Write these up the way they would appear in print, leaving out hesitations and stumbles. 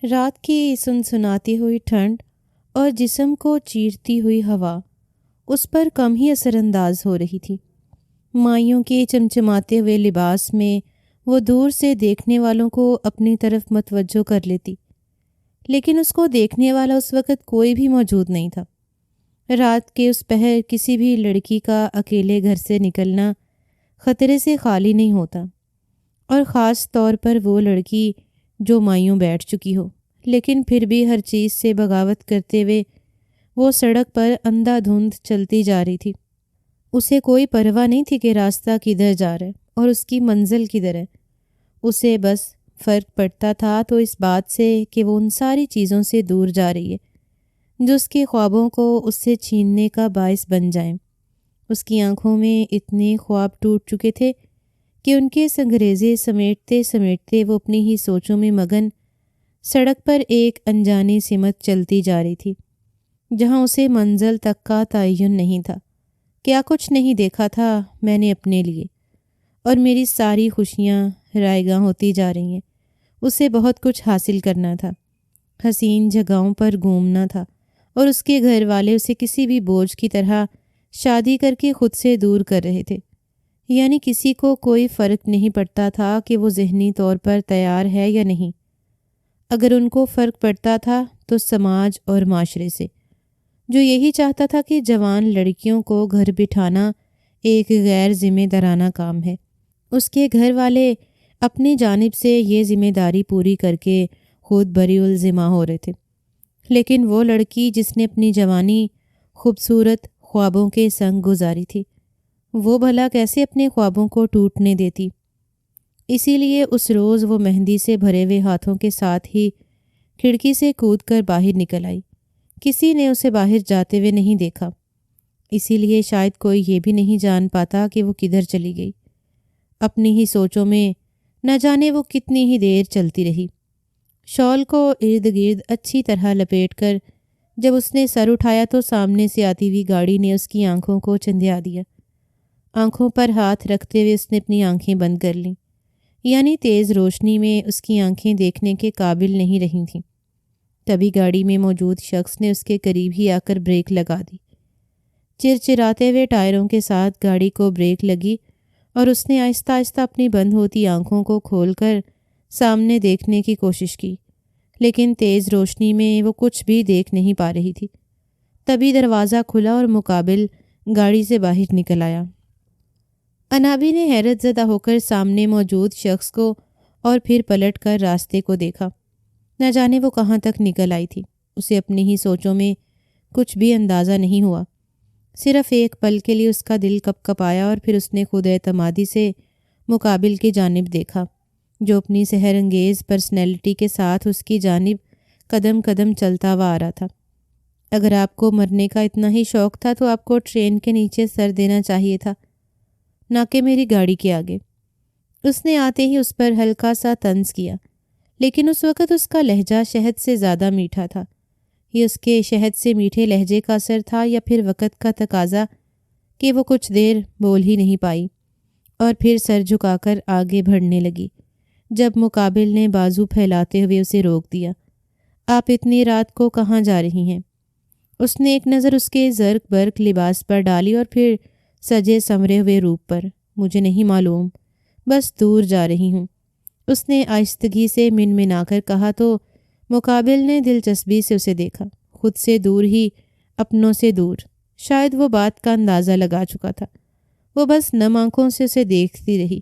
رات کی سنسناتی ہوئی ٹھنڈ اور جسم کو چیرتی ہوئی ہوا اس پر کم ہی اثر انداز ہو رہی تھی۔ مائیوں کے چمچماتے ہوئے لباس میں وہ دور سے دیکھنے والوں کو اپنی طرف متوجہ کر لیتی، لیکن اس کو دیکھنے والا اس وقت کوئی بھی موجود نہیں تھا۔ رات کے اس پہر کسی بھی لڑکی کا اکیلے گھر سے نکلنا خطرے سے خالی نہیں ہوتا، اور خاص طور پر وہ لڑکی جو مائیوں بیٹھ چکی ہو، لیکن پھر بھی ہر چیز سے بغاوت کرتے ہوئے وہ سڑک پر اندھا دھند چلتی جا رہی تھی۔ اسے کوئی پرواہ نہیں تھی کہ راستہ کدھر جا رہا ہے اور اس کی منزل کدھر ہے۔ اسے بس فرق پڑتا تھا تو اس بات سے کہ وہ ان ساری چیزوں سے دور جا رہی ہے جو اس کے خوابوں کو اس سے چھیننے کا باعث بن جائیں۔ اس کی آنکھوں میں اتنے خواب ٹوٹ چکے تھے کہ ان کے سنگریزے سمیٹتے سمیٹتے وہ اپنی ہی سوچوں میں مگن سڑک پر ایک انجانی سمت چلتی جا رہی تھی، جہاں اسے منزل تک کا تعین نہیں تھا۔ کیا کچھ نہیں دیکھا تھا میں نے اپنے لیے، اور میری ساری خوشیاں رائے گاں ہوتی جا رہی ہیں۔ اسے بہت کچھ حاصل کرنا تھا، حسین جگہوں پر گھومنا تھا، اور اس کے گھر والے اسے کسی بھی بوجھ کی طرح شادی کر کے خود سے دور کر رہے تھے۔ یعنی کسی کو کوئی فرق نہیں پڑتا تھا کہ وہ ذہنی طور پر تیار ہے یا نہیں۔ اگر ان کو فرق پڑتا تھا تو سماج اور معاشرے سے، جو یہی چاہتا تھا کہ جوان لڑکیوں کو گھر بٹھانا ایک غیر ذمہ دارانہ کام ہے۔ اس کے گھر والے اپنی جانب سے یہ ذمہ داری پوری کر کے خود بری الذمہ ہو رہے تھے، لیکن وہ لڑکی جس نے اپنی جوانی خوبصورت خوابوں کے سنگ گزاری تھی، وہ بھلا کیسے اپنے خوابوں کو ٹوٹنے دیتی؟ اسی لیے اس روز وہ مہندی سے بھرے ہوئے ہاتھوں کے ساتھ ہی کھڑکی سے کود کر باہر نکل آئی۔ کسی نے اسے باہر جاتے ہوئے نہیں دیکھا، اسی لیے شاید کوئی یہ بھی نہیں جان پاتا کہ وہ کدھر چلی گئی۔ اپنی ہی سوچوں میں نہ جانے وہ کتنی ہی دیر چلتی رہی۔ شال کو ارد گرد اچھی طرح لپیٹ کر جب اس نے سر اٹھایا تو سامنے سے آتی ہوئی گاڑی نے اس کی آنکھوں کو چندھیا دیا۔ آنکھوں پر ہاتھ رکھتے ہوئے اس نے اپنی آنکھیں بند کر لیں، یعنی تیز روشنی میں اس کی آنکھیں دیکھنے کے قابل نہیں رہی تھیں۔ تبھی گاڑی میں موجود شخص نے اس کے قریب ہی آ کر بریک لگا دی۔ چرچراتے ہوئے ٹائروں کے ساتھ گاڑی کو بریک لگی اور اس نے آہستہ آہستہ اپنی بند ہوتی آنکھوں کو کھول کر سامنے دیکھنے کی کوشش کی، لیکن تیز روشنی میں وہ کچھ بھی دیکھ نہیں پا رہی تھی۔ تبھی دروازہ کھلا اور مقابل گاڑی سے باہر نکل آیا۔ انابی نے حیرت زدہ ہو کر سامنے موجود شخص کو اور پھر پلٹ کر راستے کو دیکھا۔ نہ جانے وہ کہاں تک نکل آئی تھی، اسے اپنی ہی سوچوں میں کچھ بھی اندازہ نہیں ہوا۔ صرف ایک پل کے لیے اس کا دل کپ کپ آیا اور پھر اس نے خود اعتمادی سے مقابل کی جانب دیکھا، جو اپنی سحر انگیز پرسنالٹی کے ساتھ اس کی جانب قدم قدم چلتا ہوا آ رہا تھا۔ اگر آپ کو مرنے کا اتنا ہی شوق تھا تو آپ کو ٹرین کے نیچے سر دینا چاہیے تھا، نہ کہ میری گاڑی کے آگے۔ اس نے آتے ہی اس پر ہلکا سا طنز کیا، لیکن اس وقت اس کا لہجہ شہد سے زیادہ میٹھا تھا۔ یہ اس کے شہد سے میٹھے لہجے کا اثر تھا یا پھر وقت کا تقاضا کہ وہ کچھ دیر بول ہی نہیں پائی اور پھر سر جھکا کر آگے بڑھنے لگی، جب مقابل نے بازو پھیلاتے ہوئے اسے روک دیا۔ آپ اتنی رات کو کہاں جا رہی ہیں؟ اس نے ایک نظر اس کے زرق برق لباس پر ڈالی اور پھر سجے سنورے ہوئے روپ پر۔ مجھے نہیں معلوم، بس دور جا رہی ہوں، اس نے آہستگی سے منمنا کر کہا تو مقابل نے دلچسپی سے اسے دیکھا، خود سے دور ہی اپنوں سے دور۔ شاید وہ بات کا اندازہ لگا چکا تھا، وہ بس نم آنکھوں سے اسے دیکھتی رہی۔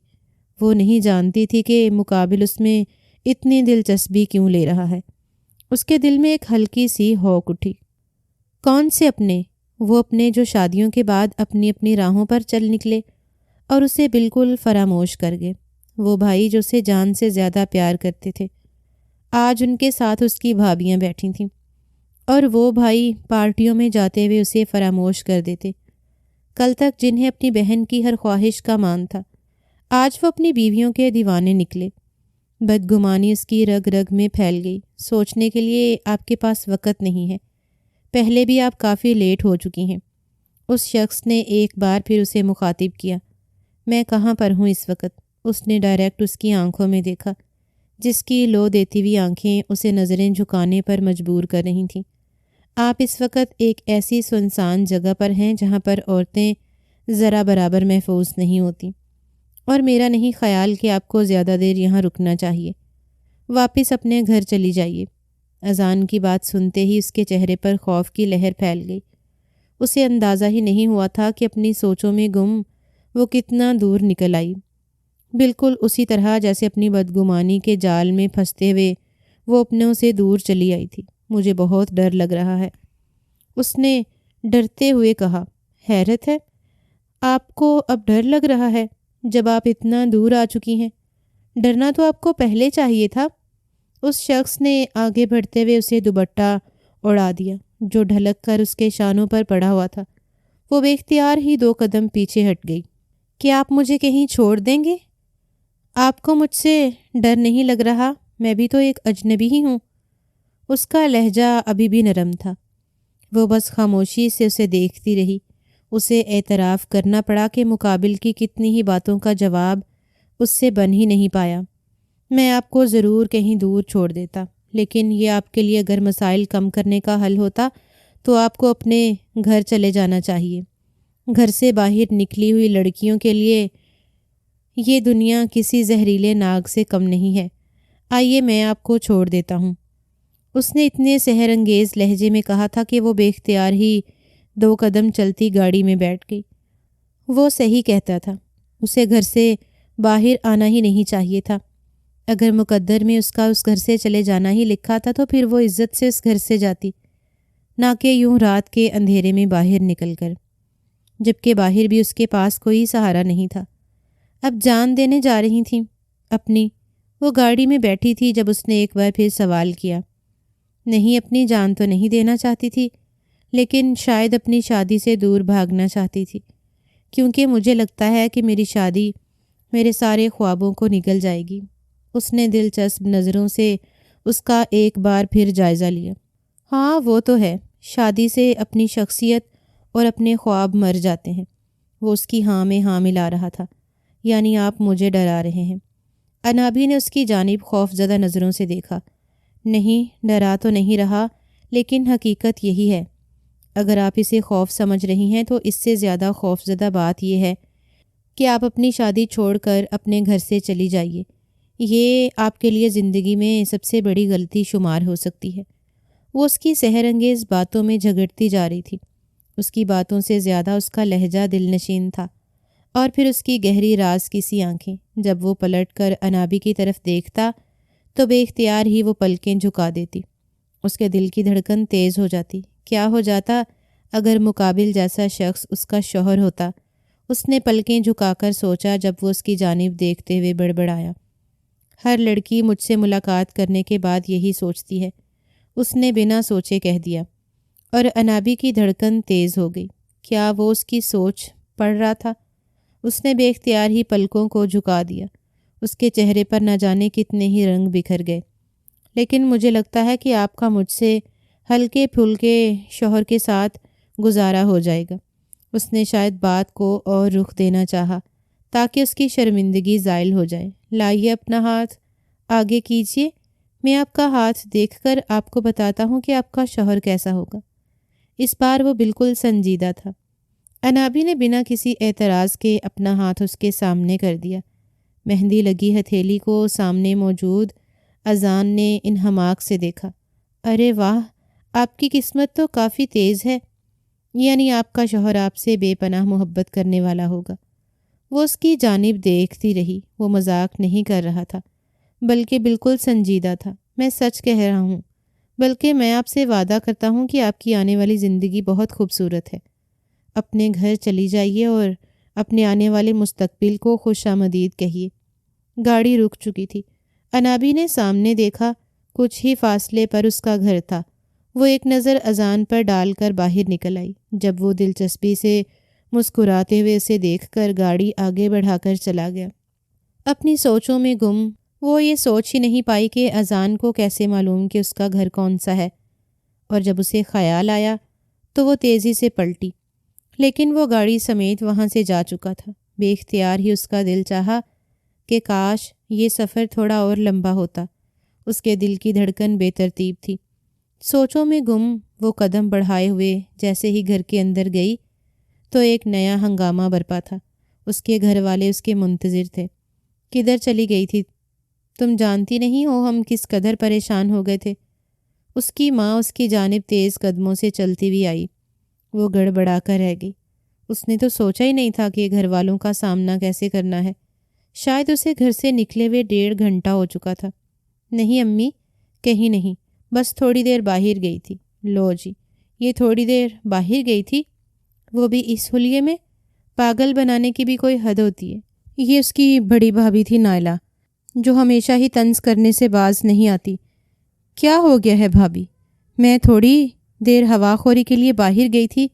وہ نہیں جانتی تھی کہ مقابل اس میں اتنی دلچسپی کیوں لے رہا ہے۔ اس کے دل میں ایک ہلکی سی ہوک اٹھی۔ کون سے اپنے؟ وہ اپنے جو شادیوں کے بعد اپنی اپنی راہوں پر چل نکلے اور اسے بالکل فراموش کر گئے۔ وہ بھائی جو اسے جان سے زیادہ پیار کرتے تھے، آج ان کے ساتھ اس کی بھابیاں بیٹھی تھیں، اور وہ بھائی پارٹیوں میں جاتے ہوئے اسے فراموش کر دیتے۔ کل تک جنہیں اپنی بہن کی ہر خواہش کا مان تھا، آج وہ اپنی بیویوں کے دیوانے نکلے۔ بدگمانی اس کی رگ رگ میں پھیل گئی۔ سوچنے کے لیے آپ کے پاس وقت نہیں ہے، پہلے بھی آپ کافی لیٹ ہو چکی ہیں۔ اس شخص نے ایک بار پھر اسے مخاطب کیا۔ میں کہاں پر ہوں اس وقت؟ اس نے ڈائریکٹ اس کی آنکھوں میں دیکھا۔ جس کی لو دیتی ہوئی آنکھیں اسے نظریں جھکانے پر مجبور کر رہی تھیں۔ آپ اس وقت ایک ایسی سنسان جگہ پر ہیں جہاں پر عورتیں ذرا برابر محفوظ نہیں ہوتیں، اور میرا نہیں خیال کہ آپ کو زیادہ دیر یہاں رکنا چاہیے۔ واپس اپنے گھر چلی جائیے۔ اذان کی بات سنتے ہی اس کے چہرے پر خوف کی لہر پھیل گئی۔ اسے اندازہ ہی نہیں ہوا تھا کہ اپنی سوچوں میں گم وہ کتنا دور نکل آئی، بالکل اسی طرح جیسے اپنی بدگمانی کے جال میں پھنستے ہوئے وہ اپنوں سے دور چلی آئی تھی۔ مجھے بہت ڈر لگ رہا ہے، اس نے ڈرتے ہوئے کہا۔ حیرت ہے، آپ کو اب ڈر لگ رہا ہے جب آپ اتنا دور آ چکی ہیں؟ ڈرنا تو آپ کو پہلے چاہیے تھا۔ اس شخص نے آگے بڑھتے ہوئے اسے دوپٹہ اڑا دیا جو ڈھلک کر اس کے شانوں پر پڑا ہوا تھا۔ وہ بے اختیار ہی 2 قدم پیچھے ہٹ گئی۔ کیا آپ مجھے کہیں چھوڑ دیں گے؟ آپ کو مجھ سے ڈر نہیں لگ رہا؟ میں بھی تو ایک اجنبی ہی ہوں۔ اس کا لہجہ ابھی بھی نرم تھا۔ وہ بس خاموشی سے اسے دیکھتی رہی۔ اسے اعتراف کرنا پڑا کہ مقابل کی کتنی ہی باتوں کا جواب اس سے بن ہی نہیں پایا۔ میں آپ کو ضرور کہیں دور چھوڑ دیتا، لیکن یہ آپ کے لیے اگر مسائل کم کرنے کا حل ہوتا تو آپ کو اپنے گھر چلے جانا چاہیے۔ گھر سے باہر نکلی ہوئی لڑکیوں کے لیے یہ دنیا کسی زہریلے ناگ سے کم نہیں ہے۔ آئیے میں آپ کو چھوڑ دیتا ہوں۔ اس نے اتنے سحر انگیز لہجے میں کہا تھا کہ وہ بے اختیار ہی 2 قدم چلتی گاڑی میں بیٹھ گئی۔ وہ صحیح کہتا تھا، اسے گھر سے باہر آنا ہی نہیں چاہیے تھا۔ اگر مقدر میں اس کا اس گھر سے چلے جانا ہی لکھا تھا تو پھر وہ عزت سے اس گھر سے جاتی، نہ کہ یوں رات کے اندھیرے میں باہر نکل کر، جبکہ باہر بھی اس کے پاس کوئی سہارا نہیں تھا۔ اب جان دینے جا رہی تھیں اپنی۔ وہ گاڑی میں بیٹھی تھی جب اس نے ایک بار پھر سوال کیا۔ نہیں، اپنی جان تو نہیں دینا چاہتی تھی، لیکن شاید اپنی شادی سے دور بھاگنا چاہتی تھی، کیونکہ مجھے لگتا ہے کہ میری شادی میرے سارے خوابوں کو نگل جائے گی۔ اس نے دلچسپ نظروں سے اس کا ایک بار پھر جائزہ لیا۔ ہاں وہ تو ہے، شادی سے اپنی شخصیت اور اپنے خواب مر جاتے ہیں۔ وہ اس کی ہاں میں ہاں ملا رہا تھا۔ یعنی آپ مجھے ڈرا رہے ہیں؟ انابی نے اس کی جانب خوف زدہ نظروں سے دیکھا۔ نہیں، ڈرا تو نہیں رہا، لیکن حقیقت یہی ہے۔ اگر آپ اسے خوف سمجھ رہی ہیں تو اس سے زیادہ خوف زدہ بات یہ ہے کہ آپ اپنی شادی چھوڑ کر اپنے گھر سے چلی جائیے۔ یہ آپ کے لیے زندگی میں سب سے بڑی غلطی شمار ہو سکتی ہے۔ وہ اس کی سحر انگیز باتوں میں جھگڑتی جا رہی تھی۔ اس کی باتوں سے زیادہ اس کا لہجہ دل نشین تھا، اور پھر اس کی گہری راز کی سی آنکھیں۔ جب وہ پلٹ کر انابی کی طرف دیکھتا تو بے اختیار ہی وہ پلکیں جھکا دیتی۔ اس کے دل کی دھڑکن تیز ہو جاتی۔ کیا ہو جاتا اگر مقابل جیسا شخص اس کا شوہر ہوتا؟ اس نے پلکیں جھکا کر سوچا جب وہ اس کی جانب دیکھتے ہوئے بڑبڑایا۔ ہر لڑکی مجھ سے ملاقات کرنے کے بعد یہی سوچتی ہے، اس نے بنا سوچے کہہ دیا، اور انابی کی دھڑکن تیز ہو گئی۔ کیا وہ اس کی سوچ پڑھ رہا تھا؟ اس نے بے اختیار ہی پلکوں کو جھکا دیا۔ اس کے چہرے پر نہ جانے کتنے ہی رنگ بکھر گئے۔ لیکن مجھے لگتا ہے کہ آپ کا مجھ سے ہلکے پھلکے شوہر کے ساتھ گزارا ہو جائے گا۔ اس نے شاید بات کو اور رخ دینا چاہا تاکہ اس کی شرمندگی زائل ہو جائے۔ لائیے اپنا ہاتھ آگے کیجیے، میں آپ کا ہاتھ دیکھ کر آپ کو بتاتا ہوں کہ آپ کا شوہر کیسا ہوگا۔ اس بار وہ بالکل سنجیدہ تھا۔ انابی نے بنا کسی اعتراض کے اپنا ہاتھ اس کے سامنے کر دیا۔ مہندی لگی ہتھیلی کو سامنے موجود اذان نے انہماک سے دیکھا۔ ارے واہ، آپ کی قسمت تو کافی تیز ہے، یعنی آپ کا شوہر آپ سے بے پناہ محبت کرنے والا ہوگا۔ وہ اس کی جانب دیکھتی رہی۔ وہ مذاق نہیں کر رہا تھا، بلکہ بالکل سنجیدہ تھا۔ میں سچ کہہ رہا ہوں، بلکہ میں آپ سے وعدہ کرتا ہوں کہ آپ کی آنے والی زندگی بہت خوبصورت ہے۔ اپنے گھر چلی جائیے اور اپنے آنے والے مستقبل کو خوش آمدید کہیے۔ گاڑی رک چکی تھی۔ انابی نے سامنے دیکھا، کچھ ہی فاصلے پر اس کا گھر تھا۔ وہ ایک نظر اذان پر ڈال کر باہر نکل آئی۔ جب وہ دلچسپی سے مسکراتے ہوئے اسے دیکھ کر گاڑی آگے بڑھا کر چلا گیا۔ اپنی سوچوں میں گم وہ یہ سوچ ہی نہیں پائی کہ اذان کو کیسے معلوم کہ اس کا گھر کون سا ہے، اور جب اسے خیال آیا تو وہ تیزی سے پلٹی، لیکن وہ گاڑی سمیت وہاں سے جا چکا تھا۔ بے اختیار ہی اس کا دل چاہا کہ کاش یہ سفر تھوڑا اور لمبا ہوتا۔ اس کے دل کی دھڑکن بے ترتیب تھی۔ سوچوں میں گم وہ قدم بڑھائے ہوئے جیسے ہی گھر کے اندر گئی تو ایک نیا ہنگامہ برپا تھا۔ اس کے گھر والے اس کے منتظر تھے۔ کدھر چلی گئی تھی؟ تم جانتی نہیں ہو ہم کس قدر پریشان ہو گئے تھے۔ اس کی ماں اس کی جانب تیز قدموں سے چلتی ہوئی آئی۔ وہ گڑبڑا کر رہ گئی۔ اس نے تو سوچا ہی نہیں تھا کہ گھر والوں کا سامنا کیسے کرنا ہے۔ شاید اسے گھر سے نکلے ہوئے 1.5 گھنٹہ ہو چکا تھا۔ نہیں امی، کہیں نہیں، بس تھوڑی دیر باہر گئی تھی۔ لو جی، یہ تھوڑی دیر باہر گئی تھی، وہ بھی اس حلیے میں؟ پاگل بنانے کی بھی کوئی حد ہوتی ہے۔ یہ اس کی بڑی بھابھی تھی نائلہ، جو ہمیشہ ہی طنز کرنے سے باز نہیں آتی۔ کیا ہو گیا ہے بھابھی؟ میں تھوڑی دیر ہوا خوری کے لیے باہر گئی تھی،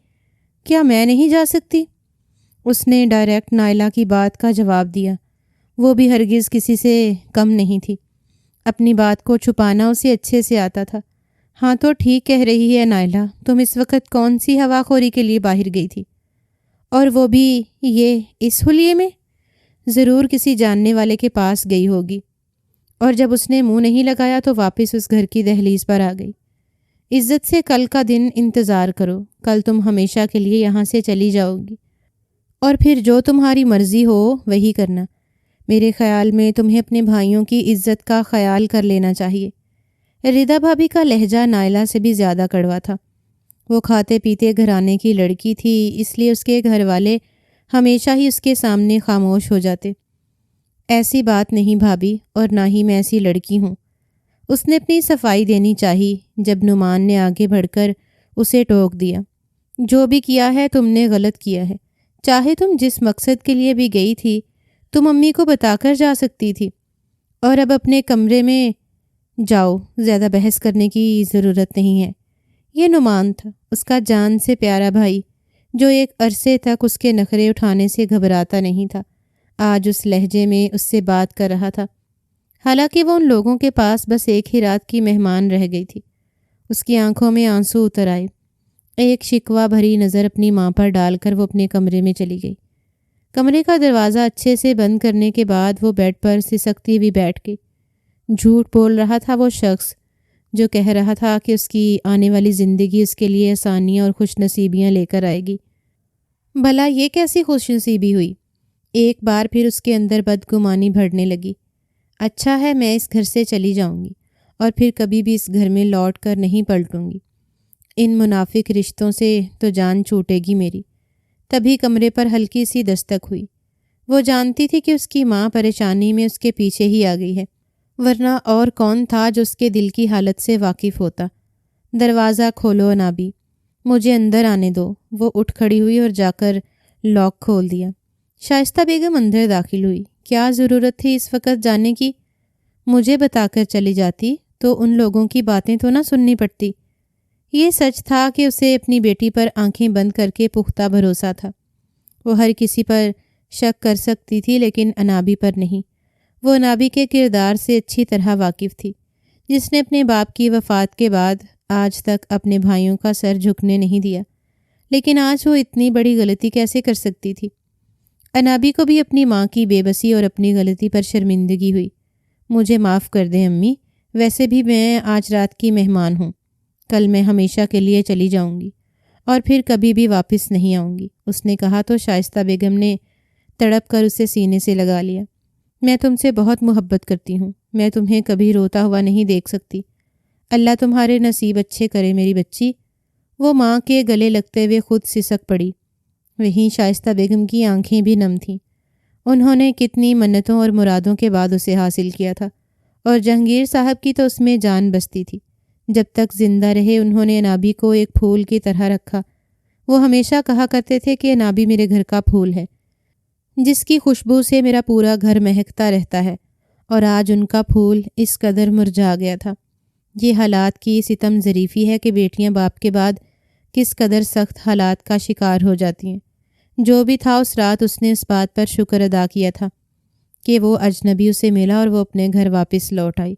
کیا میں نہیں جا سکتی؟ اس نے ڈائریکٹ نائلہ کی بات کا جواب دیا۔ وہ بھی ہرگز کسی سے کم نہیں تھی۔ اپنی بات کو چھپانا اسے اچھے سے آتا تھا۔ ہاں تو ٹھیک کہہ رہی ہے نائلہ، تم اس وقت کون سی ہوا خوری کے لیے باہر گئی تھی؟ اور وہ بھی یہ اس حلیے میں؟ ضرور کسی جاننے والے کے پاس گئی ہوگی، اور جب اس نے منہ نہیں لگایا تو واپس اس گھر کی دہلیز پر آ گئی۔ عزت سے کل کا دن انتظار کرو، کل تم ہمیشہ کے لیے یہاں سے چلی جاؤ گی، اور پھر جو تمہاری مرضی ہو وہی کرنا۔ میرے خیال میں تمہیں اپنے بھائیوں کی عزت کا خیال کر لینا چاہیے۔ ردا بھابھی کا لہجہ نائلہ سے بھی زیادہ کڑوا تھا۔ وہ کھاتے پیتے گھرانے کی لڑکی تھی، اس لیے اس کے گھر والے ہمیشہ ہی اس کے سامنے خاموش ہو جاتے۔ ایسی بات نہیں بھابھی، اور نہ ہی میں ایسی لڑکی ہوں۔ اس نے اپنی صفائی دینی چاہی جب نعمان نے آگے بڑھ کر اسے ٹوک دیا۔ جو بھی کیا ہے تم نے غلط کیا ہے۔ چاہے تم جس مقصد کے لیے بھی گئی تھی، تم امی کو بتا کر جا سکتی تھی۔ اور اب اپنے کمرے میں جاؤ، زیادہ بحث کرنے کی ضرورت نہیں ہے۔ یہ نعمان تھا، اس کا جان سے پیارا بھائی، جو ایک عرصے تک اس کے نخرے اٹھانے سے گھبراتا نہیں تھا، آج اس لہجے میں اس سے بات کر رہا تھا۔ حالانکہ وہ ان لوگوں کے پاس بس ایک ہی رات کی مہمان رہ گئی تھی۔ اس کی آنکھوں میں آنسو اتر آئے۔ ایک شکوہ بھری نظر اپنی ماں پر ڈال کر وہ اپنے کمرے میں چلی گئی۔ کمرے کا دروازہ اچھے سے بند کرنے کے بعد وہ بیڈ پر سسکتی ہوئی بیٹھ گئی۔ جھوٹ بول رہا تھا وہ شخص جو کہہ رہا تھا کہ اس کی آنے والی زندگی اس کے لیے آسانیاں اور خوش نصیبیاں لے کر آئے گی۔ بھلا یہ کیسی خوش نصیبی ہوئی؟ ایک بار پھر اس کے اندر بدگمانی بڑھنے لگی۔ اچھا ہے، میں اس گھر سے چلی جاؤں گی اور پھر کبھی بھی اس گھر میں لوٹ کر نہیں پلٹوں گی۔ ان منافق رشتوں سے تو جان چھوٹے گی میری۔ تبھی کمرے پر ہلکی سی دستک ہوئی۔ وہ جانتی تھی کہ اس کی ماں پریشانی میں اس کے پیچھے ہی آ گئی ہے، ورنہ اور کون تھا جو اس کے دل کی حالت سے واقف ہوتا۔ دروازہ کھولو انابی، مجھے اندر آنے دو۔ وہ اٹھ کھڑی ہوئی اور جا کر لاک کھول دیا۔ شائستہ بیگم اندر داخل ہوئی۔ کیا ضرورت تھی اس وقت جانے کی؟ مجھے بتا کر چلی جاتی تو ان لوگوں کی باتیں تو نہ سننی پڑتی۔ یہ سچ تھا کہ اسے اپنی بیٹی پر آنکھیں بند کر کے پختہ بھروسہ تھا۔ وہ ہر کسی پر شک کر سکتی تھی لیکن انابی پر نہیں۔ وہ انابی کے کردار سے اچھی طرح واقف تھی، جس نے اپنے باپ کی وفات کے بعد آج تک اپنے بھائیوں کا سر جھکنے نہیں دیا۔ لیکن آج وہ اتنی بڑی غلطی کیسے کر سکتی تھی؟ انابی کو بھی اپنی ماں کی بے بسی اور اپنی غلطی پر شرمندگی ہوئی۔ مجھے معاف کر دیں امی، ویسے بھی میں آج رات کی مہمان ہوں۔ کل میں ہمیشہ کے لیے چلی جاؤں گی اور پھر کبھی بھی واپس نہیں آؤں گی، اس نے کہا تو شائستہ بیگم نے تڑپ کر اسے سینے سے لگا لیا۔ میں تم سے بہت محبت کرتی ہوں، میں تمہیں کبھی روتا ہوا نہیں دیکھ سکتی۔ اللہ تمہارے نصیب اچھے کرے میری بچی۔ وہ ماں کے گلے لگتے ہوئے خود سسک پڑی۔ وہیں شائستہ بیگم کی آنکھیں بھی نم تھیں۔ انہوں نے کتنی منتوں اور مرادوں کے بعد اسے حاصل کیا تھا، اور جہانگیر صاحب کی تو اس میں جان بستی تھی۔ جب تک زندہ رہے انہوں نے انابی کو ایک پھول کی طرح رکھا۔ وہ ہمیشہ کہا کرتے تھے کہ انابی میرے گھر کا پھول ہے، جس کی خوشبو سے میرا پورا گھر مہکتا رہتا ہے، اور آج ان کا پھول اس قدر مرجھا گیا تھا۔ یہ حالات کی ستم ظریفی ہے کہ بیٹیاں باپ کے بعد کس قدر سخت حالات کا شکار ہو جاتی ہیں۔ جو بھی تھا اس رات اس نے اس بات پر شکر ادا کیا تھا کہ وہ اجنبی اسے ملا اور وہ اپنے گھر واپس لوٹ آئی۔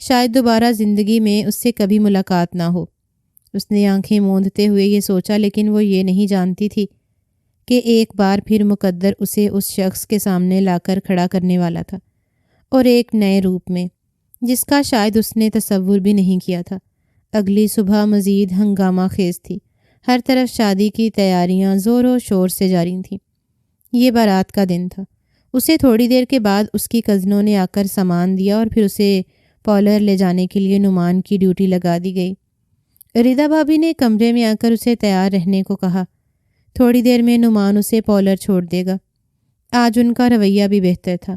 شاید دوبارہ زندگی میں اس سے کبھی ملاقات نہ ہو۔ اس نے آنکھیں موندتے ہوئے یہ سوچا، لیکن وہ یہ نہیں جانتی تھی کہ ایک بار پھر مقدر اسے اس شخص کے سامنے لا کر کھڑا کرنے والا تھا، اور ایک نئے روپ میں، جس کا شاید اس نے تصور بھی نہیں کیا تھا۔ اگلی صبح مزید ہنگامہ خیز تھی۔ ہر طرف شادی کی تیاریاں زور و شور سے جاری تھیں۔ یہ بارات کا دن تھا۔ اسے تھوڑی دیر کے بعد اس کی کزنوں نے آ کر سامان دیا اور پھر اسے پارلر لے جانے کے لیے نعمان کی ڈیوٹی لگا دی گئی۔ ردا بھابھی نے کمرے میں آ کر اسے تیار رہنے کو کہا۔ تھوڑی دیر میں نعمان اسے پارلر چھوڑ دے گا۔ آج ان کا رویہ بھی بہتر تھا۔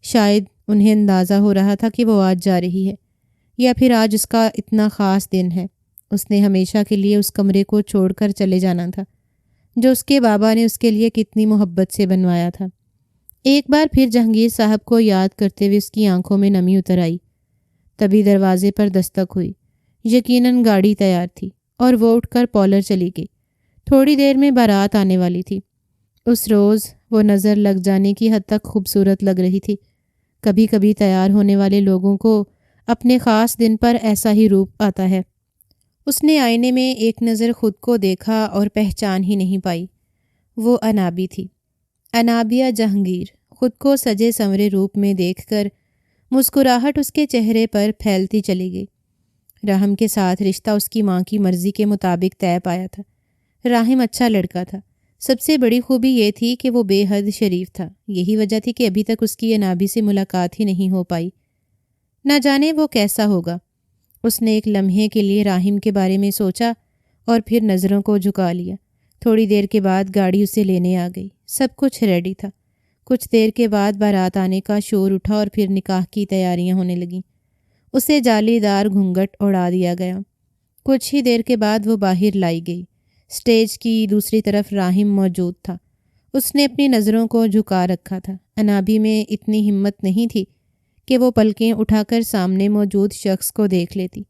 شاید انہیں اندازہ ہو رہا تھا کہ وہ آج جا رہی ہے، یا پھر آج اس کا اتنا خاص دن ہے۔ اس نے ہمیشہ کے لیے اس کمرے کو چھوڑ کر چلے جانا تھا جو اس کے بابا نے اس کے لیے کتنی محبت سے بنوایا تھا۔ ایک بار پھر جہانگیر صاحب کو یاد کرتے ہوئے اس کی آنکھوں میں نمی اتر آئی۔ تبھی دروازے پر دستک ہوئی۔ یقیناً گاڑی تیار تھی اور وہ اٹھ کر پارلر چلی گئی۔ تھوڑی دیر میں بارات آنے والی تھی۔ اس روز وہ نظر لگ جانے کی حد تک خوبصورت لگ رہی تھی۔ کبھی کبھی تیار ہونے والے لوگوں کو اپنے خاص دن پر ایسا ہی روپ آتا ہے۔ اس نے آئینے میں ایک نظر خود کو دیکھا اور پہچان ہی نہیں پائی۔ وہ انابی تھی، انابیہ جہانگیر۔ خود کو سجے سنورے روپ میں دیکھ کر مسکراہٹ اس کے چہرے پر پھیلتی چلی گئی۔ راہم کے ساتھ رشتہ اس کی ماں کی مرضی کے مطابق طے پایا تھا۔ راہم اچھا لڑکا تھا۔ سب سے بڑی خوبی یہ تھی کہ وہ بے حد شریف تھا۔ یہی وجہ تھی کہ ابھی تک اس کی انابی سے ملاقات ہی نہیں ہو پائی۔ نہ جانے وہ کیسا ہوگا۔ اس نے ایک لمحے کے لیے راہم کے بارے میں سوچا اور پھر نظروں کو جھکا لیا۔ تھوڑی دیر کے بعد گاڑی اسے لینے آ گئی۔ سب کچھ ریڈی تھا۔ کچھ دیر کے بعد بارات آنے کا شور اٹھا اور پھر نکاح کی تیاریاں ہونے لگیں۔ اسے جالی دار گھونگھٹ اڑا دیا گیا۔ کچھ ہی دیر کے بعد وہ باہر لائی گئی۔ اسٹیج کی دوسری طرف راہم موجود تھا۔ اس نے اپنی نظروں کو جھکا رکھا تھا۔ انابی میں اتنی ہمت نہیں تھی کہ وہ پلکیں اٹھا کر سامنے موجود شخص کو دیکھ لیتی۔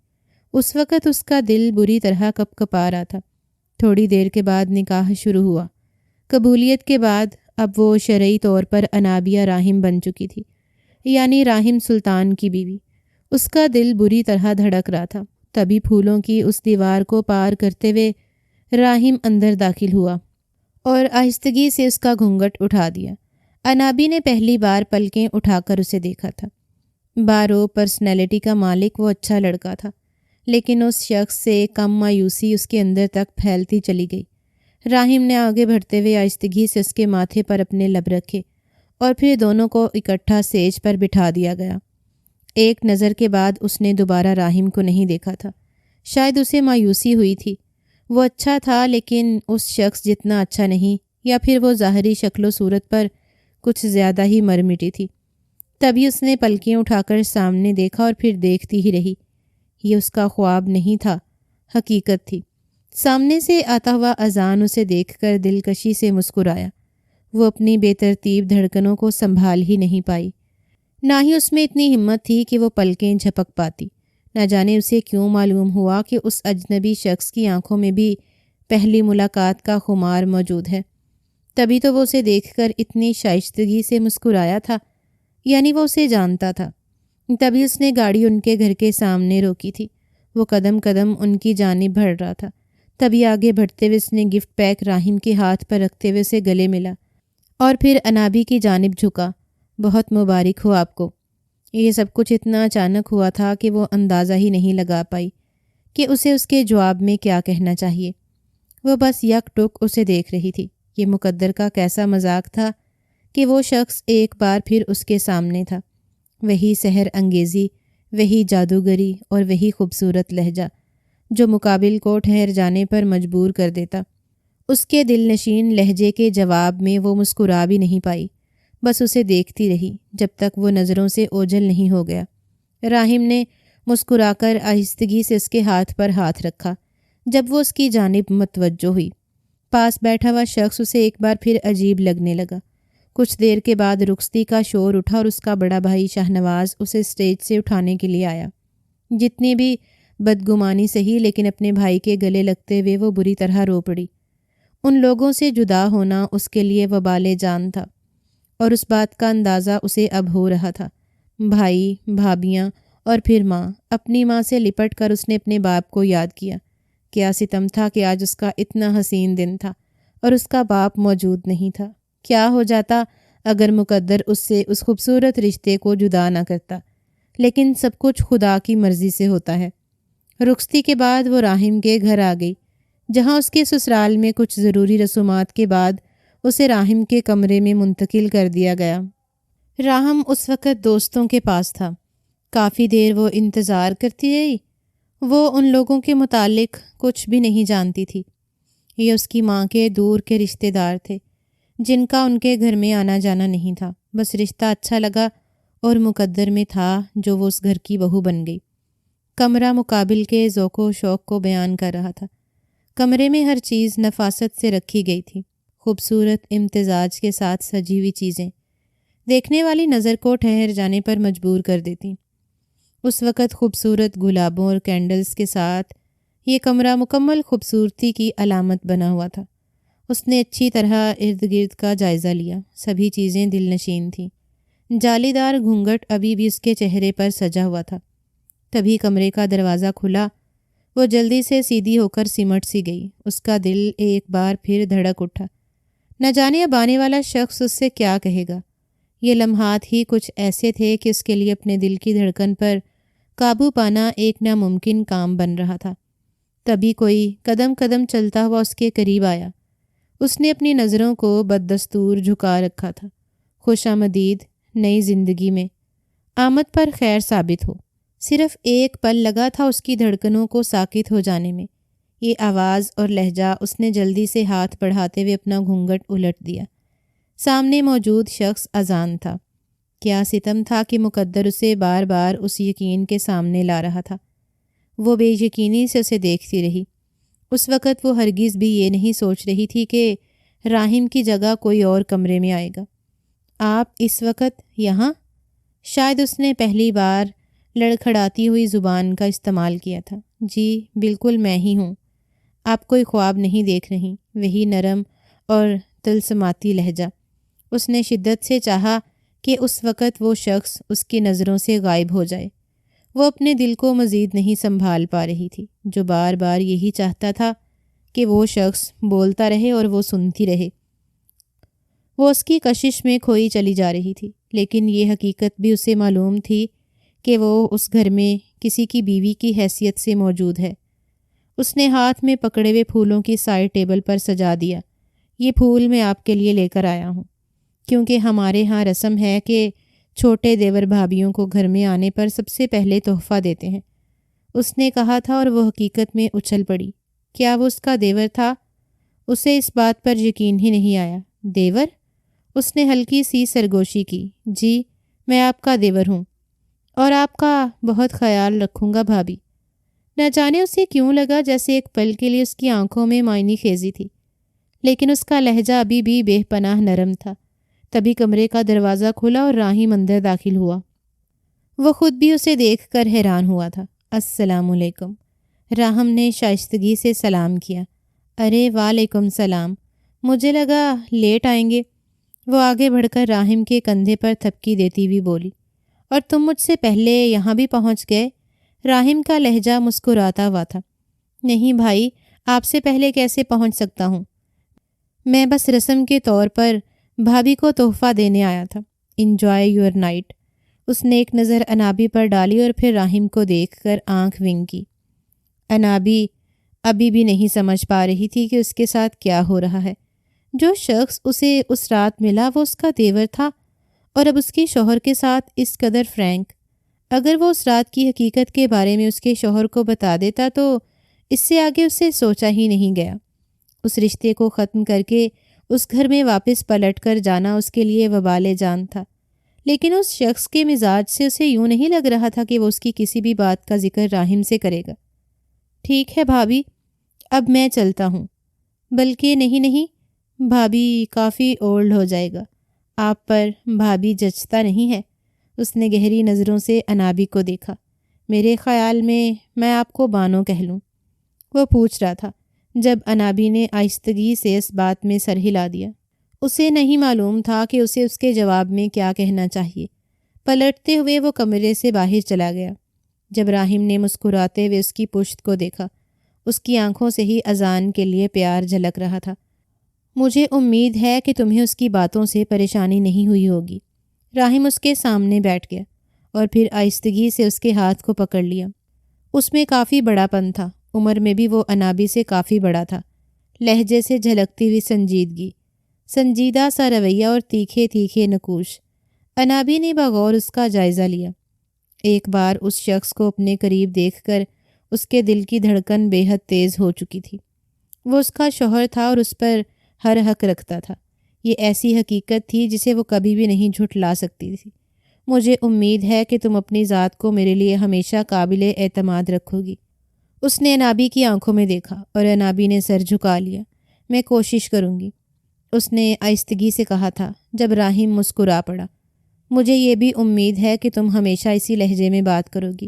اس وقت اس کا دل بری طرح کپکپا رہا تھا۔ تھوڑی دیر کے بعد نکاح شروع ہوا۔ قبولیت کے بعد اب وہ شرعی طور پر انابیہ راہم بن چکی تھی، یعنی راہم سلطان کی بیوی۔ اس کا دل بری طرح دھڑک رہا تھا۔ تبھی پھولوں کی اس دیوار کو پار کرتے ہوئے راہم اندر داخل ہوا اور آہستگی سے اس کا گھونگھٹ اٹھا دیا۔ انابی نے پہلی بار پلکیں اٹھا کر اسے دیکھا تھا۔ بارو پرسنالٹی کا مالک وہ اچھا لڑکا تھا، لیکن اس شخص سے کم مایوسی اس کے اندر تک پھیلتی چلی گئی۔ راہم نے آگے بڑھتے ہوئے آہستگی سے اس کے ماتھے پر اپنے لب رکھے اور پھر دونوں کو اکٹھا سیج پر بٹھا دیا گیا۔ ایک نظر کے بعد اس نے دوبارہ راہم کو نہیں دیکھا تھا۔ شاید اسے مایوسی ہوئی تھی۔ وہ اچھا تھا لیکن اس شخص جتنا اچھا نہیں، یا پھر وہ ظاہری شکل و صورت پر کچھ زیادہ ہی مرمٹی تھی۔ تبھی اس نے پلکیں اٹھا کر سامنے دیکھا اور پھر دیکھتی ہی رہی۔ یہ اس کا خواب نہیں تھا، حقیقت تھی۔ سامنے سے آتا ہوا اذان اسے دیکھ کر دلکشی سے مسکرایا۔ وہ اپنی بے ترتیب دھڑکنوں کو سنبھال ہی نہیں پائی۔ نہ ہی اس میں اتنی ہمت تھی کہ وہ پلکیں جھپک پاتی۔ نہ جانے اسے کیوں معلوم ہوا کہ اس اجنبی شخص کی آنکھوں میں بھی پہلی ملاقات کا خمار موجود ہے۔ تبھی تو وہ اسے دیکھ کر اتنی شائستگی سے مسکرایا تھا، یعنی وہ اسے جانتا تھا۔ تبھی اس نے گاڑی ان کے گھر کے سامنے روکی تھی۔ وہ قدم قدم ان کی جانب بڑھ رہا تھا۔ تبھی آگے بڑھتے ہوئے اس نے گفٹ پیک راہم کے ہاتھ پر رکھتے ہوئے اسے گلے ملا اور پھر انابی کی جانب جھکا۔ بہت مبارک ہو آپ کو۔ یہ سب کچھ اتنا اچانک ہوا تھا کہ وہ اندازہ ہی نہیں لگا پائی کہ اسے اس کے جواب میں کیا کہنا چاہیے۔ وہ بس یک ٹک اسے دیکھ رہی تھی۔ یہ مقدر کا کیسا مذاق تھا کہ وہ شخص ایک بار پھر اس کے سامنے تھا۔ وہی سحر انگیزی، وہی جادوگری اور وہی خوبصورت لہجہ جو مقابل کو ٹھہر جانے پر مجبور کر دیتا۔ اس کے دل نشین لہجے کے جواب میں وہ مسکرا بھی نہیں پائی، بس اسے دیکھتی رہی جب تک وہ نظروں سے اوجھل نہیں ہو گیا۔ راہم نے مسکرا کر آہستگی سے اس کے ہاتھ پر ہاتھ رکھا جب وہ اس کی جانب متوجہ ہوئی۔ پاس بیٹھا ہوا شخص اسے ایک بار پھر عجیب لگنے لگا۔ کچھ دیر کے بعد رخصتی کا شور اٹھا اور اس کا بڑا بھائی شاہنواز اسے اسٹیج سے اٹھانے کے لیے آیا۔ جتنی بھی بدگمانی سہی، لیکن اپنے بھائی کے گلے لگتے ہوئے وہ بری طرح رو پڑی۔ ان لوگوں سے جدا ہونا اس کے لیے وبال جان تھا، اور اس بات کا اندازہ اسے اب ہو رہا تھا۔ بھائی، بھابیاں اور پھر ماں۔ اپنی ماں سے لپٹ کر اس نے اپنے باپ کو یاد کیا۔ کیا ستم تھا کہ آج اس کا اتنا حسین دن تھا۔ اور اس کا باپ موجود نہیں تھا۔ کیا ہو جاتا اگر مقدر اس سے اس خوبصورت رشتے کو جدا نہ کرتا، لیکن سب کچھ خدا کی مرضی سے ہوتا ہے۔ رخصتی کے بعد وہ راحم کے گھر آ گئی، جہاں اس کے سسرال میں کچھ ضروری رسومات کے بعد اسے راحم کے کمرے میں منتقل کر دیا گیا۔ راحم اس وقت دوستوں کے پاس تھا۔ کافی دیر وہ انتظار کرتی رہی۔ وہ ان لوگوں کے متعلق کچھ بھی نہیں جانتی تھی۔ یہ اس کی ماں کے دور کے رشتہ دار تھے، جن کا ان کے گھر میں آنا جانا نہیں تھا۔ بس رشتہ اچھا لگا اور مقدر میں تھا جو وہ اس گھر کی بہو بن گئی۔ کمرہ مقابل کے ذوق و شوق کو بیان کر رہا تھا۔ کمرے میں ہر چیز نفاست سے رکھی گئی تھی، خوبصورت امتزاج کے ساتھ سجی ہوئی چیزیں دیکھنے والی نظر کو ٹھہر جانے پر مجبور کر دیتی۔ اس وقت خوبصورت گلابوں اور کینڈلز کے ساتھ یہ کمرہ مکمل خوبصورتی کی علامت بنا ہوا تھا۔ اس نے اچھی طرح ارد گرد کا جائزہ لیا۔ سبھی چیزیں دل نشین تھیں۔ جالی دار گھونگھٹ ابھی بھی اس کے چہرے پر سجا ہوا تھا۔ تبھی کمرے کا دروازہ کھلا۔ وہ جلدی سے سیدھی ہو کر سمٹ سی گئی۔ اس کا دل ایک بار پھر دھڑک اٹھا۔ نہ جانے اب آنے والا شخص اس سے کیا کہے گا۔ یہ لمحات ہی کچھ ایسے تھے کہ اس کے لیے اپنے دل کی دھڑکن پر قابو پانا ایک ناممکن کام بن رہا تھا۔ تبھی کوئی قدم قدم چلتا ہوا اس کے قریب آیا۔ اس نے اپنی نظروں کو بددستور جھکا رکھا تھا۔ خوش آمدید نئی زندگی میں، آمد پر خیر ثابت ہو۔ صرف ایک پل لگا تھا اس کی دھڑکنوں کو ساکت ہو جانے میں۔ یہ آواز اور لہجہ۔ اس نے جلدی سے ہاتھ بڑھاتے ہوئے اپنا گھونگھٹ الٹ دیا۔ سامنے موجود شخص اذان تھا۔ کیا ستم تھا کہ مقدر اسے بار بار اس یقین کے سامنے لا رہا تھا۔ وہ بے یقینی سے اسے دیکھتی رہی۔ اس وقت وہ ہرگز بھی یہ نہیں سوچ رہی تھی کہ راحم کی جگہ کوئی اور کمرے میں آئے گا۔ آپ اس وقت یہاں؟ شاید اس نے پہلی بار لڑکھڑاتی ہوئی زبان کا استعمال کیا تھا۔ جی بالکل میں ہی ہوں۔ آپ کوئی خواب نہیں دیکھ رہی؟ وہی نرم اور طلسماتی لہجہ۔ اس نے شدت سے چاہا کہ اس وقت وہ شخص اس کی نظروں سے غائب ہو جائے۔ وہ اپنے دل کو مزید نہیں سنبھال پا رہی تھی، جو بار بار یہی چاہتا تھا کہ وہ شخص بولتا رہے اور وہ سنتی رہے۔ وہ اس کی کشش میں کھوئی چلی جا رہی تھی، لیکن یہ حقیقت بھی اسے معلوم تھی کہ وہ اس گھر میں کسی کی بیوی کی حیثیت سے موجود ہے۔ اس نے ہاتھ میں پکڑے ہوئے پھولوں کی سائڈ ٹیبل پر سجا دیا۔ یہ پھول میں آپ کے لیے لے کر آیا ہوں، کیونکہ ہمارے ہاں رسم ہے کہ چھوٹے دیور بھابھیوں کو گھر میں آنے پر سب سے پہلے تحفہ دیتے ہیں، اس نے کہا تھا، اور وہ حقیقت میں اچھل پڑی۔ کیا وہ اس کا دیور تھا؟ اسے اس بات پر یقین ہی نہیں آیا۔ دیور؟ اس نے ہلکی سی سرگوشی کی۔ جی میں آپ کا دیور ہوں، اور آپ کا بہت خیال رکھوں گا بھابھی۔ نہ جانے اسے کیوں لگا جیسے ایک پل کے لیے اس کی آنکھوں میں معنی خیزی تھی، لیکن اس کا لہجہ ابھی بھی بے پناہ نرم تھا۔ تبھی کمرے کا دروازہ کھلا اور راحم اندر داخل ہوا۔ وہ خود بھی اسے دیکھ کر حیران ہوا تھا۔ السلام علیکم، راحم نے شائستگی سے سلام کیا۔ ارے وعلیکم سلام، مجھے لگا لیٹ آئیں گے۔ وہ آگے بڑھ کر راحم کے کندھے پر تھپکی دیتی ہوئی بولی، اور تم مجھ سے پہلے یہاں بھی پہنچ گئے؟ راحم کا لہجہ مسکراتا ہوا تھا۔ نہیں بھائی، آپ سے پہلے کیسے پہنچ سکتا ہوں؟ میں بس رسم کے طور پر بھابھی کو تحفہ دینے آیا تھا۔ Enjoy your night. اس نے ایک نظر انابی پر ڈالی اور پھر راحم کو دیکھ کر آنکھ ونگ کی۔ انابی ابھی بھی نہیں سمجھ پا رہی تھی کہ اس کے ساتھ کیا ہو رہا ہے۔ جو شخص اسے اس رات ملا وہ اس کا دیور تھا، اور اب اس کے شوہر کے ساتھ اس قدر فرینک۔ اگر وہ اس رات کی حقیقت کے بارے میں اس کے شوہر کو بتا دیتا تو اس سے آگے اسے سوچا ہی نہیں گیا۔ اس رشتے کو ختم کر کے اس گھر میں واپس پلٹ کر جانا اس کے لیے وبال جان تھا، لیکن اس شخص کے مزاج سے اسے یوں نہیں لگ رہا تھا کہ وہ اس کی کسی بھی بات کا ذکر راحم سے کرے گا۔ ٹھیک ہے بھابھی، اب میں چلتا ہوں۔ بلکہ نہیں، بھابھی کافی اولڈ ہو جائے گا، آپ پر بھابھی جچتا نہیں ہے۔ اس نے گہری نظروں سے انابی کو دیکھا۔ میرے خیال میں آپ کو بانو کہہ لوں، وہ پوچھ رہا تھا، جب انابی نے آہستگی سے اس بات میں سر ہلا دیا۔ اسے نہیں معلوم تھا کہ اسے اس کے جواب میں کیا کہنا چاہیے۔ پلٹتے ہوئے وہ کمرے سے باہر چلا گیا۔ جب راحم نے مسکراتے ہوئے اس کی پشت کو دیکھا، اس کی آنکھوں سے ہی اذان کے لیے پیار جھلک رہا تھا۔ مجھے امید ہے کہ تمہیں اس کی باتوں سے پریشانی نہیں ہوئی ہوگی۔ راحم اس کے سامنے بیٹھ گیا اور پھر آہستگی سے اس کے ہاتھ کو پکڑ لیا۔ اس میں کافی بڑا پن تھا، عمر میں بھی وہ انابی سے کافی بڑا تھا۔ لہجے سے جھلکتی ہوئی سنجیدگی، سنجیدہ سا رویہ اور تیکھے تیکھے نقوش۔ انابی نے بغور اس کا جائزہ لیا۔ ایک بار اس شخص کو اپنے قریب دیکھ کر اس کے دل کی دھڑکن بے حد تیز ہو چکی تھی۔ وہ اس کا شوہر تھا اور اس پر ہر حق رکھتا تھا۔ یہ ایسی حقیقت تھی جسے وہ کبھی بھی نہیں جھٹلا سکتی تھی۔ مجھے امید ہے کہ تم اپنی ذات کو میرے لیے ہمیشہ قابل اعتماد رکھو گی۔ اس نے انابی کی آنکھوں میں دیکھا اور انابی نے سر جھکا لیا۔ میں کوشش کروں گی، اس نے آہستگی سے کہا تھا جب راحم مسکرا پڑا۔ مجھے یہ بھی امید ہے کہ تم ہمیشہ اسی لہجے میں بات کرو گی۔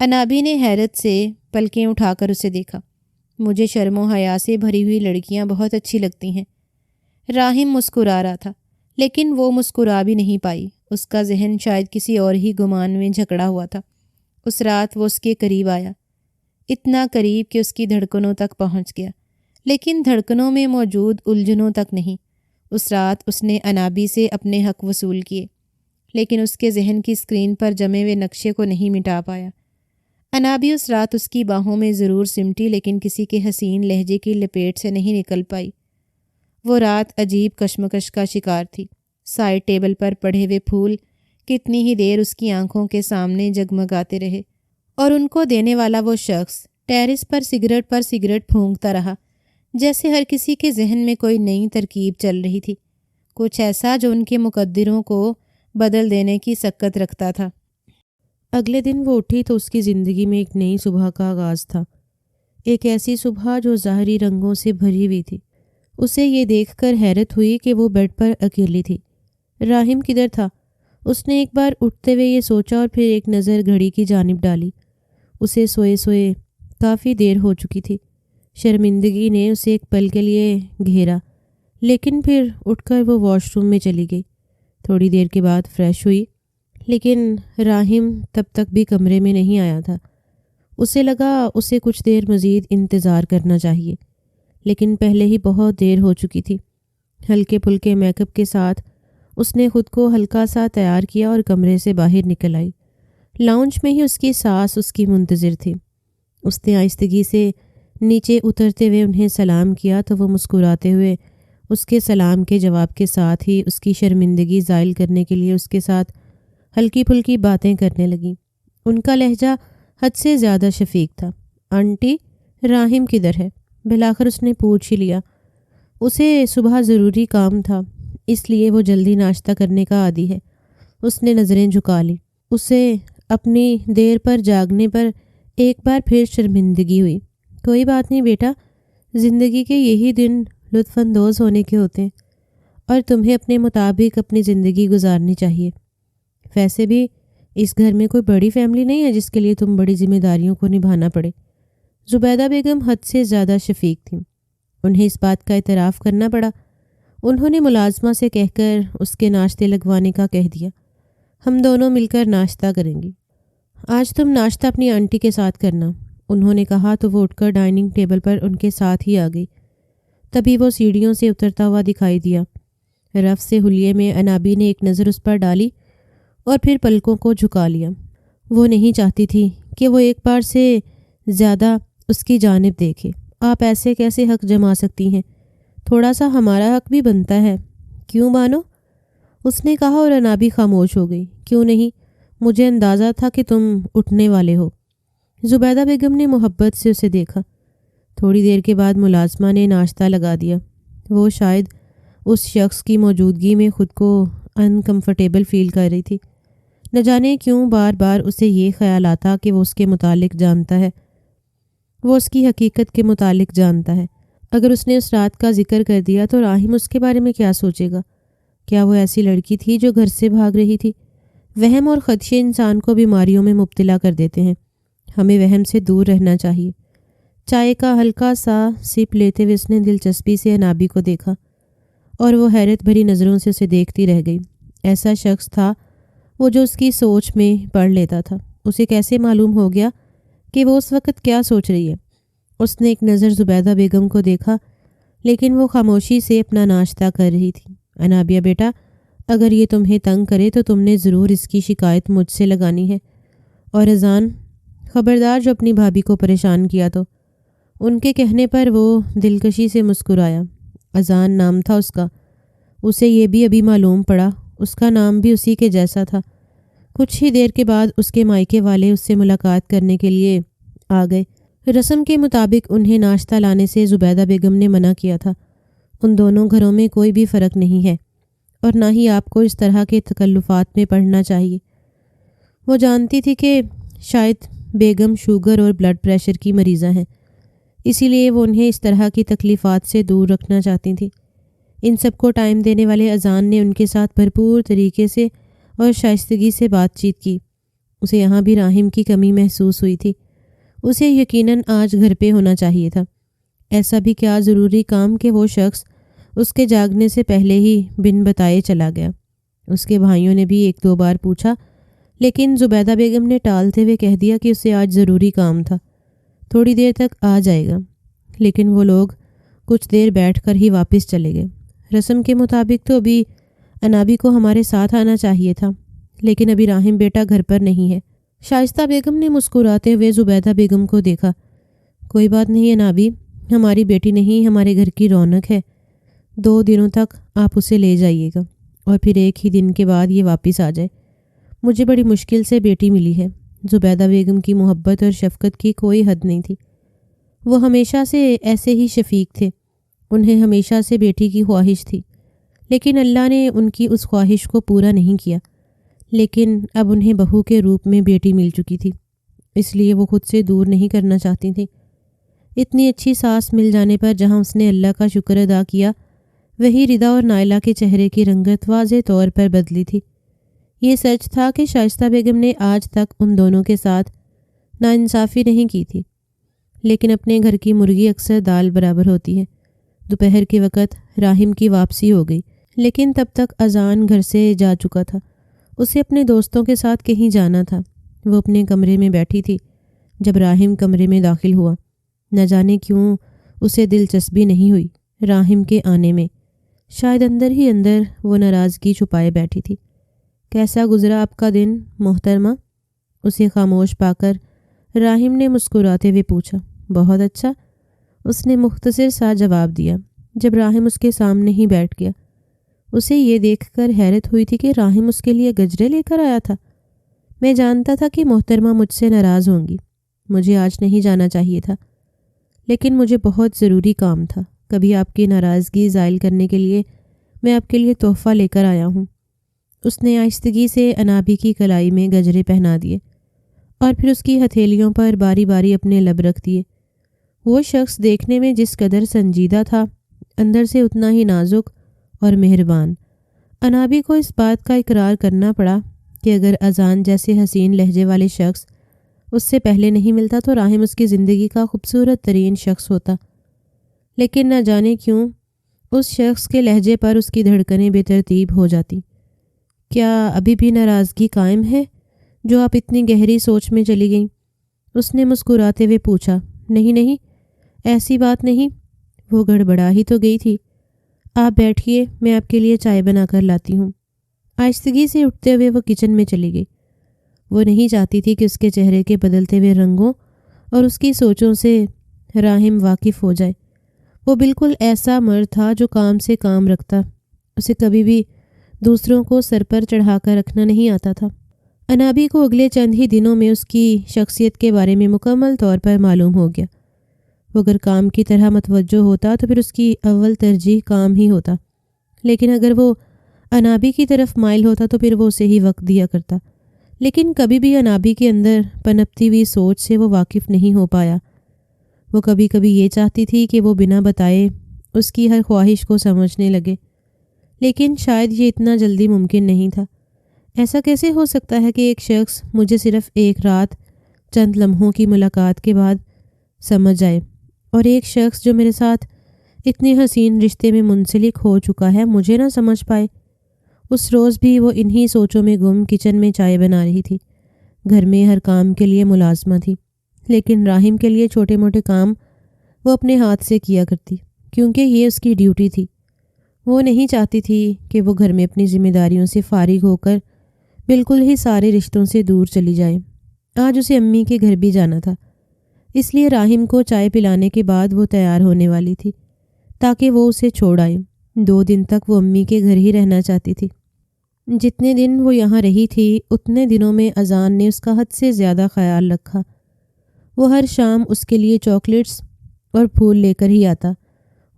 انابی نے حیرت سے پلکیں اٹھا کر اسے دیکھا۔ مجھے شرم و حیا سے بھری ہوئی لڑکیاں بہت اچھی لگتی ہیں۔ راحم مسکرا رہا تھا لیکن وہ مسکرا بھی نہیں پائی۔ اس کا ذہن شاید کسی اور ہی گمان میں جھکڑا ہوا تھا۔ اس رات وہ اس کے قریب آیا، اتنا قریب کہ اس کی دھڑکنوں تک پہنچ گیا، لیکن دھڑکنوں میں موجود الجھنوں تک نہیں۔ اس رات اس نے انابی سے اپنے حق وصول کیے، لیکن اس کے ذہن کی اسکرین پر جمے ہوئے نقشے کو نہیں مٹا پایا۔ انابی اس رات اس کی باہوں میں ضرور سمٹی، لیکن کسی کے حسین لہجے کی لپیٹ سے نہیں نکل پائی۔ وہ رات عجیب کشمکش کا شکار تھی۔ سائڈ ٹیبل پر پڑے ہوئے پھول کتنی ہی دیر اس کی آنکھوں کے سامنے جگمگاتے رہے، اور ان کو دینے والا وہ شخص ٹیرس پر سگریٹ پھونکتا رہا، جیسے ہر کسی کے ذہن میں کوئی نئی ترکیب چل رہی تھی، کچھ ایسا جو ان کے مقدروں کو بدل دینے کی سکت رکھتا تھا۔ اگلے دن وہ اٹھی تو اس کی زندگی میں ایک نئی صبح کا آغاز تھا، ایک ایسی صبح جو ظاہری رنگوں سے بھری ہوئی تھی۔ اسے یہ دیکھ کر حیرت ہوئی کہ وہ بیڈ پر اکیلی تھی۔ راحم کدھر تھا؟ اس نے ایک بار اٹھتے ہوئے یہ سوچا اور پھر ایک نظر گھڑی کی جانب ڈالی۔ اسے سوئے سوئے کافی دیر ہو چکی تھی۔ شرمندگی نے اسے ایک پل کے لیے گھیرا، لیکن پھر اٹھ کر وہ واش روم میں چلی گئی۔ تھوڑی دیر کے بعد فریش ہوئی، لیکن راحم تب تک بھی کمرے میں نہیں آیا تھا۔ اسے لگا اسے کچھ دیر مزید انتظار کرنا چاہیے، لیکن پہلے ہی بہت دیر ہو چکی تھی۔ ہلکے پھلکے میک اپ کے ساتھ اس نے خود کو ہلکا سا تیار کیا اور کمرے سے باہر نکل آئی۔ لاؤنج میں ہی اس کی ساس اس کی منتظر تھی۔ اس نے آہستگی سے نیچے اترتے ہوئے انہیں سلام کیا تو وہ مسکراتے ہوئے اس کے سلام کے جواب کے ساتھ ہی اس کی شرمندگی زائل کرنے کے لیے اس کے ساتھ ہلکی پھلکی باتیں کرنے لگیں۔ ان کا لہجہ حد سے زیادہ شفیق تھا۔ آنٹی، راحم کدھر ہے؟ بالآخر اس نے پوچھ ہی لیا۔ اسے صبح ضروری کام تھا، اس لیے وہ جلدی ناشتہ کرنے کا عادی ہے۔ اس نے نظریں جھکا لی۔ اسے اپنی دیر پر جاگنے پر ایک بار پھر شرمندگی ہوئی۔ کوئی بات نہیں بیٹا، زندگی کے یہی دن لطف اندوز ہونے کے ہوتے ہیں، اور تمہیں اپنے مطابق اپنی زندگی گزارنی چاہیے۔ ویسے بھی اس گھر میں کوئی بڑی فیملی نہیں ہے جس کے لیے تم بڑی ذمہ داریوں کو نبھانا پڑے۔ زبیدہ بیگم حد سے زیادہ شفیق تھیں۔ انہیں اس بات کا اعتراف کرنا پڑا۔ انہوں نے ملازمہ سے کہہ کر اس کے ناشتے لگوانے کا کہہ دیا۔ ہم دونوں مل کر ناشتہ کریں گے۔ آج تم ناشتہ اپنی آنٹی کے ساتھ کرنا، انہوں نے کہا تو وہ اٹھ کر ڈائننگ ٹیبل پر ان کے ساتھ ہی آ گئی۔ تبھی وہ سیڑھیوں سے اترتا ہوا دکھائی دیا۔ رف سے حلیے میں انابی نے ایک نظر اس پر ڈالی اور پھر پلکوں کو جھکا لیا۔ وہ نہیں چاہتی تھی کہ وہ ایک بار سے زیادہ اس کی جانب دیکھے۔ آپ ایسے کیسے حق جما سکتی ہیں؟ تھوڑا سا ہمارا حق بھی بنتا ہے، کیوں بانو؟ اس نے کہا اور انابی خاموش ہو گئی۔ کیوں نہیں؟ مجھے اندازہ تھا کہ تم اٹھنے والے ہو۔ زبیدہ بیگم نے محبت سے اسے دیکھا۔ تھوڑی دیر کے بعد ملازمہ نے ناشتہ لگا دیا۔ وہ شاید اس شخص کی موجودگی میں خود کو انکمفرٹیبل فیل کر رہی تھی۔ نہ جانے کیوں بار بار اسے یہ خیال آتا کہ وہ اس کے متعلق جانتا ہے، وہ اس کی حقیقت کے متعلق جانتا ہے۔ اگر اس نے اس رات کا ذکر کر دیا تو راحم اس کے بارے میں کیا سوچے گا؟ کیا وہ ایسی لڑکی تھی جو گھر سے بھاگ رہی تھی؟ وہم اور خدشے انسان کو بیماریوں میں مبتلا کر دیتے ہیں۔ ہمیں وہم سے دور رہنا چاہیے۔ چائے کا ہلکا سا سپ لیتے ہوئے اس نے دلچسپی سے انابی کو دیکھا، اور وہ حیرت بھری نظروں سے اسے دیکھتی رہ گئی۔ ایسا شخص تھا وہ جو اس کی سوچ میں پڑھ لیتا تھا۔ اسے کیسے معلوم ہو گیا کہ وہ اس وقت کیا سوچ رہی ہے؟ اس نے ایک نظر زبیدہ بیگم کو دیکھا لیکن وہ خاموشی سے اپنا ناشتہ کر رہی تھی۔ انابیہ بیٹا، اگر یہ تمہیں تنگ کرے تو تم نے ضرور اس کی شکایت مجھ سے لگانی ہے۔ اور اذان، خبردار جو اپنی بھابھی کو پریشان کیا تو۔ ان کے کہنے پر وہ دلکشی سے مسکرایا۔ اذان نام تھا اس کا۔ اسے یہ بھی ابھی معلوم پڑا، اس کا نام بھی اسی کے جیسا تھا۔ کچھ ہی دیر کے بعد اس کے مائکے والے اس سے ملاقات کرنے کے لیے آ گئے۔ رسم کے مطابق انہیں ناشتہ لانے سے زبیدہ بیگم نے منع کیا تھا۔ ان دونوں گھروں میں کوئی بھی فرق نہیں ہے اور نہ ہی آپ کو اس طرح کے تکلفات میں پڑھنا چاہیے۔ وہ جانتی تھی کہ شاید بیگم شوگر اور بلڈ پریشر کی مریضہ ہیں، اسی لیے وہ انہیں اس طرح کی تکلیفات سے دور رکھنا چاہتی تھیں۔ ان سب کو ٹائم دینے والے اذان نے ان کے ساتھ بھرپور طریقے سے اور شائستگی سے بات چیت کی۔ اسے یہاں بھی راحم کی کمی محسوس ہوئی تھی۔ اسے یقیناً آج گھر پہ ہونا چاہیے تھا۔ ایسا بھی کیا ضروری کام کہ وہ شخص اس کے جاگنے سے پہلے ہی بن بتائے چلا گیا۔ اس کے بھائیوں نے بھی ایک دو بار پوچھا، لیکن زبیدہ بیگم نے ٹالتے ہوئے کہہ دیا کہ اسے آج ضروری کام تھا، تھوڑی دیر تک آ جائے گا۔ لیکن وہ لوگ کچھ دیر بیٹھ کر ہی واپس چلے گئے۔ رسم کے مطابق تو ابھی انابی کو ہمارے ساتھ آنا چاہیے تھا، لیکن ابھی راحم بیٹا گھر پر نہیں ہے۔ شائستہ بیگم نے مسکراتے ہوئے زبیدہ بیگم کو دیکھا۔ کوئی بات نہیں انابی، ہماری بیٹی نہیں، ہمارے گھر کی رونق ہے۔ 2 دنوں تک آپ اسے لے جائیے گا اور پھر ایک ہی دن کے بعد یہ واپس آ جائے۔ مجھے بڑی مشکل سے بیٹی ملی ہے۔ زبیدہ بیگم کی محبت اور شفقت کی کوئی حد نہیں تھی۔ وہ ہمیشہ سے ایسے ہی شفیق تھے۔ انہیں ہمیشہ سے بیٹی کی خواہش تھی، لیکن اللہ نے ان کی اس خواہش کو پورا نہیں کیا۔ لیکن اب انہیں بہو کے روپ میں بیٹی مل چکی تھی، اس لیے وہ خود سے دور نہیں کرنا چاہتی تھیں۔ اتنی اچھی ساس مل جانے پر جہاں اس نے اللہ کا شکر ادا کیا، وہی ردا اور نائلہ کے چہرے کی رنگت واضح طور پر بدلی تھی۔ یہ سچ تھا کہ شائستہ بیگم نے آج تک ان دونوں کے ساتھ ناانصافی نہیں کی تھی، لیکن اپنے گھر کی مرغی اکثر دال برابر ہوتی ہے۔ دوپہر کے وقت راحم کی واپسی ہو گئی، لیکن تب تک اذان گھر سے جا چکا تھا۔ اسے اپنے دوستوں کے ساتھ کہیں جانا تھا۔ وہ اپنے کمرے میں بیٹھی تھی جب راحم کمرے میں داخل ہوا۔ نہ جانے کیوں اسے دلچسپی نہیں ہوئی راحم کے آنے میں۔ شاید اندر ہی اندر وہ ناراضگی چھپائے بیٹھی تھی۔ کیسا گزرا آپ کا دن محترمہ؟ اسے خاموش پا کر راحم نے مسکراتے ہوئے پوچھا۔ بہت اچھا، اس نے مختصر سا جواب دیا جب راحم اس کے سامنے ہی بیٹھ گیا۔ اسے یہ دیکھ کر حیرت ہوئی تھی کہ راحم اس کے لیے گجرے لے کر آیا تھا۔ میں جانتا تھا کہ محترمہ مجھ سے ناراض ہوں گی، مجھے آج نہیں جانا چاہیے تھا، لیکن مجھے بہت ضروری کام تھا۔ کبھی آپ کی ناراضگی زائل کرنے کے لیے میں آپ کے لیے تحفہ لے کر آیا ہوں۔ اس نے آہستگی سے انابی کی کلائی میں گجرے پہنا دیے اور پھر اس کی ہتھیلیوں پر باری باری اپنے لب رکھ دیے۔ وہ شخص دیکھنے میں جس قدر سنجیدہ تھا، اندر سے اتنا ہی نازک اور مہربان۔ انابی کو اس بات کا اقرار کرنا پڑا کہ اگر اذان جیسے حسین لہجے والے شخص اس سے پہلے نہیں ملتا تو راحم اس کی زندگی کا خوبصورت ترین شخص ہوتا۔ لیکن نہ جانے کیوں اس شخص کے لہجے پر اس کی دھڑکنیں بے ترتیب ہو جاتی۔ کیا ابھی بھی ناراضگی قائم ہے جو آپ اتنی گہری سوچ میں چلی گئیں؟ اس نے مسکراتے ہوئے پوچھا۔ نہیں نہیں، ایسی بات نہیں، وہ گڑبڑا ہی تو گئی تھی۔ آپ بیٹھیے، میں آپ کے لیے چائے بنا کر لاتی ہوں۔ آہستگی سے اٹھتے ہوئے وہ کچن میں چلی گئی۔ وہ نہیں چاہتی تھی کہ اس کے چہرے کے بدلتے ہوئے رنگوں اور اس کی سوچوں سے راحم واقف ہو جائے۔ وہ بالکل ایسا مرد تھا جو کام سے کام رکھتا، اسے کبھی بھی دوسروں کو سر پر چڑھا کر رکھنا نہیں آتا تھا۔ انابی کو اگلے چند ہی دنوں میں اس کی شخصیت کے بارے میں مکمل طور پر معلوم ہو گیا۔ وہ اگر کام کی طرح متوجہ ہوتا تو پھر اس کی اول ترجیح کام ہی ہوتا، لیکن اگر وہ انابی کی طرف مائل ہوتا تو پھر وہ اسے ہی وقت دیا کرتا۔ لیکن کبھی بھی انابی کے اندر پنپتی ہوئی سوچ سے وہ واقف نہیں ہو پایا۔ وہ کبھی کبھی یہ چاہتی تھی کہ وہ بنا بتائے اس کی ہر خواہش کو سمجھنے لگے، لیکن شاید یہ اتنا جلدی ممکن نہیں تھا۔ ایسا کیسے ہو سکتا ہے کہ ایک شخص مجھے صرف ایک رات چند لمحوں کی ملاقات کے بعد سمجھ جائے، اور ایک شخص جو میرے ساتھ اتنے حسین رشتے میں منسلک ہو چکا ہے مجھے نہ سمجھ پائے؟ اس روز بھی وہ انہی سوچوں میں گم کچن میں چائے بنا رہی تھی۔ گھر میں ہر کام کے لیے ملازمہ تھی، لیکن راحم کے لیے چھوٹے موٹے کام وہ اپنے ہاتھ سے کیا کرتی۔ کیونکہ یہ اس کی ڈیوٹی تھی۔ وہ نہیں چاہتی تھی کہ وہ گھر میں اپنی ذمہ داریوں سے فارغ ہو کر بالکل ہی سارے رشتوں سے دور چلی جائے۔ آج اسے امی کے گھر بھی جانا تھا، اس لیے راحم کو چائے پلانے کے بعد وہ تیار ہونے والی تھی تاکہ وہ اسے چھوڑ آئے۔ 2 دن تک وہ امی کے گھر ہی رہنا چاہتی تھی۔ جتنے دن وہ یہاں رہی تھی اتنے دنوں میں اذان نے اس کا حد سے زیادہ خیال رکھا۔ وہ ہر شام اس کے لیے چاکلیٹس اور پھول لے کر ہی آتا۔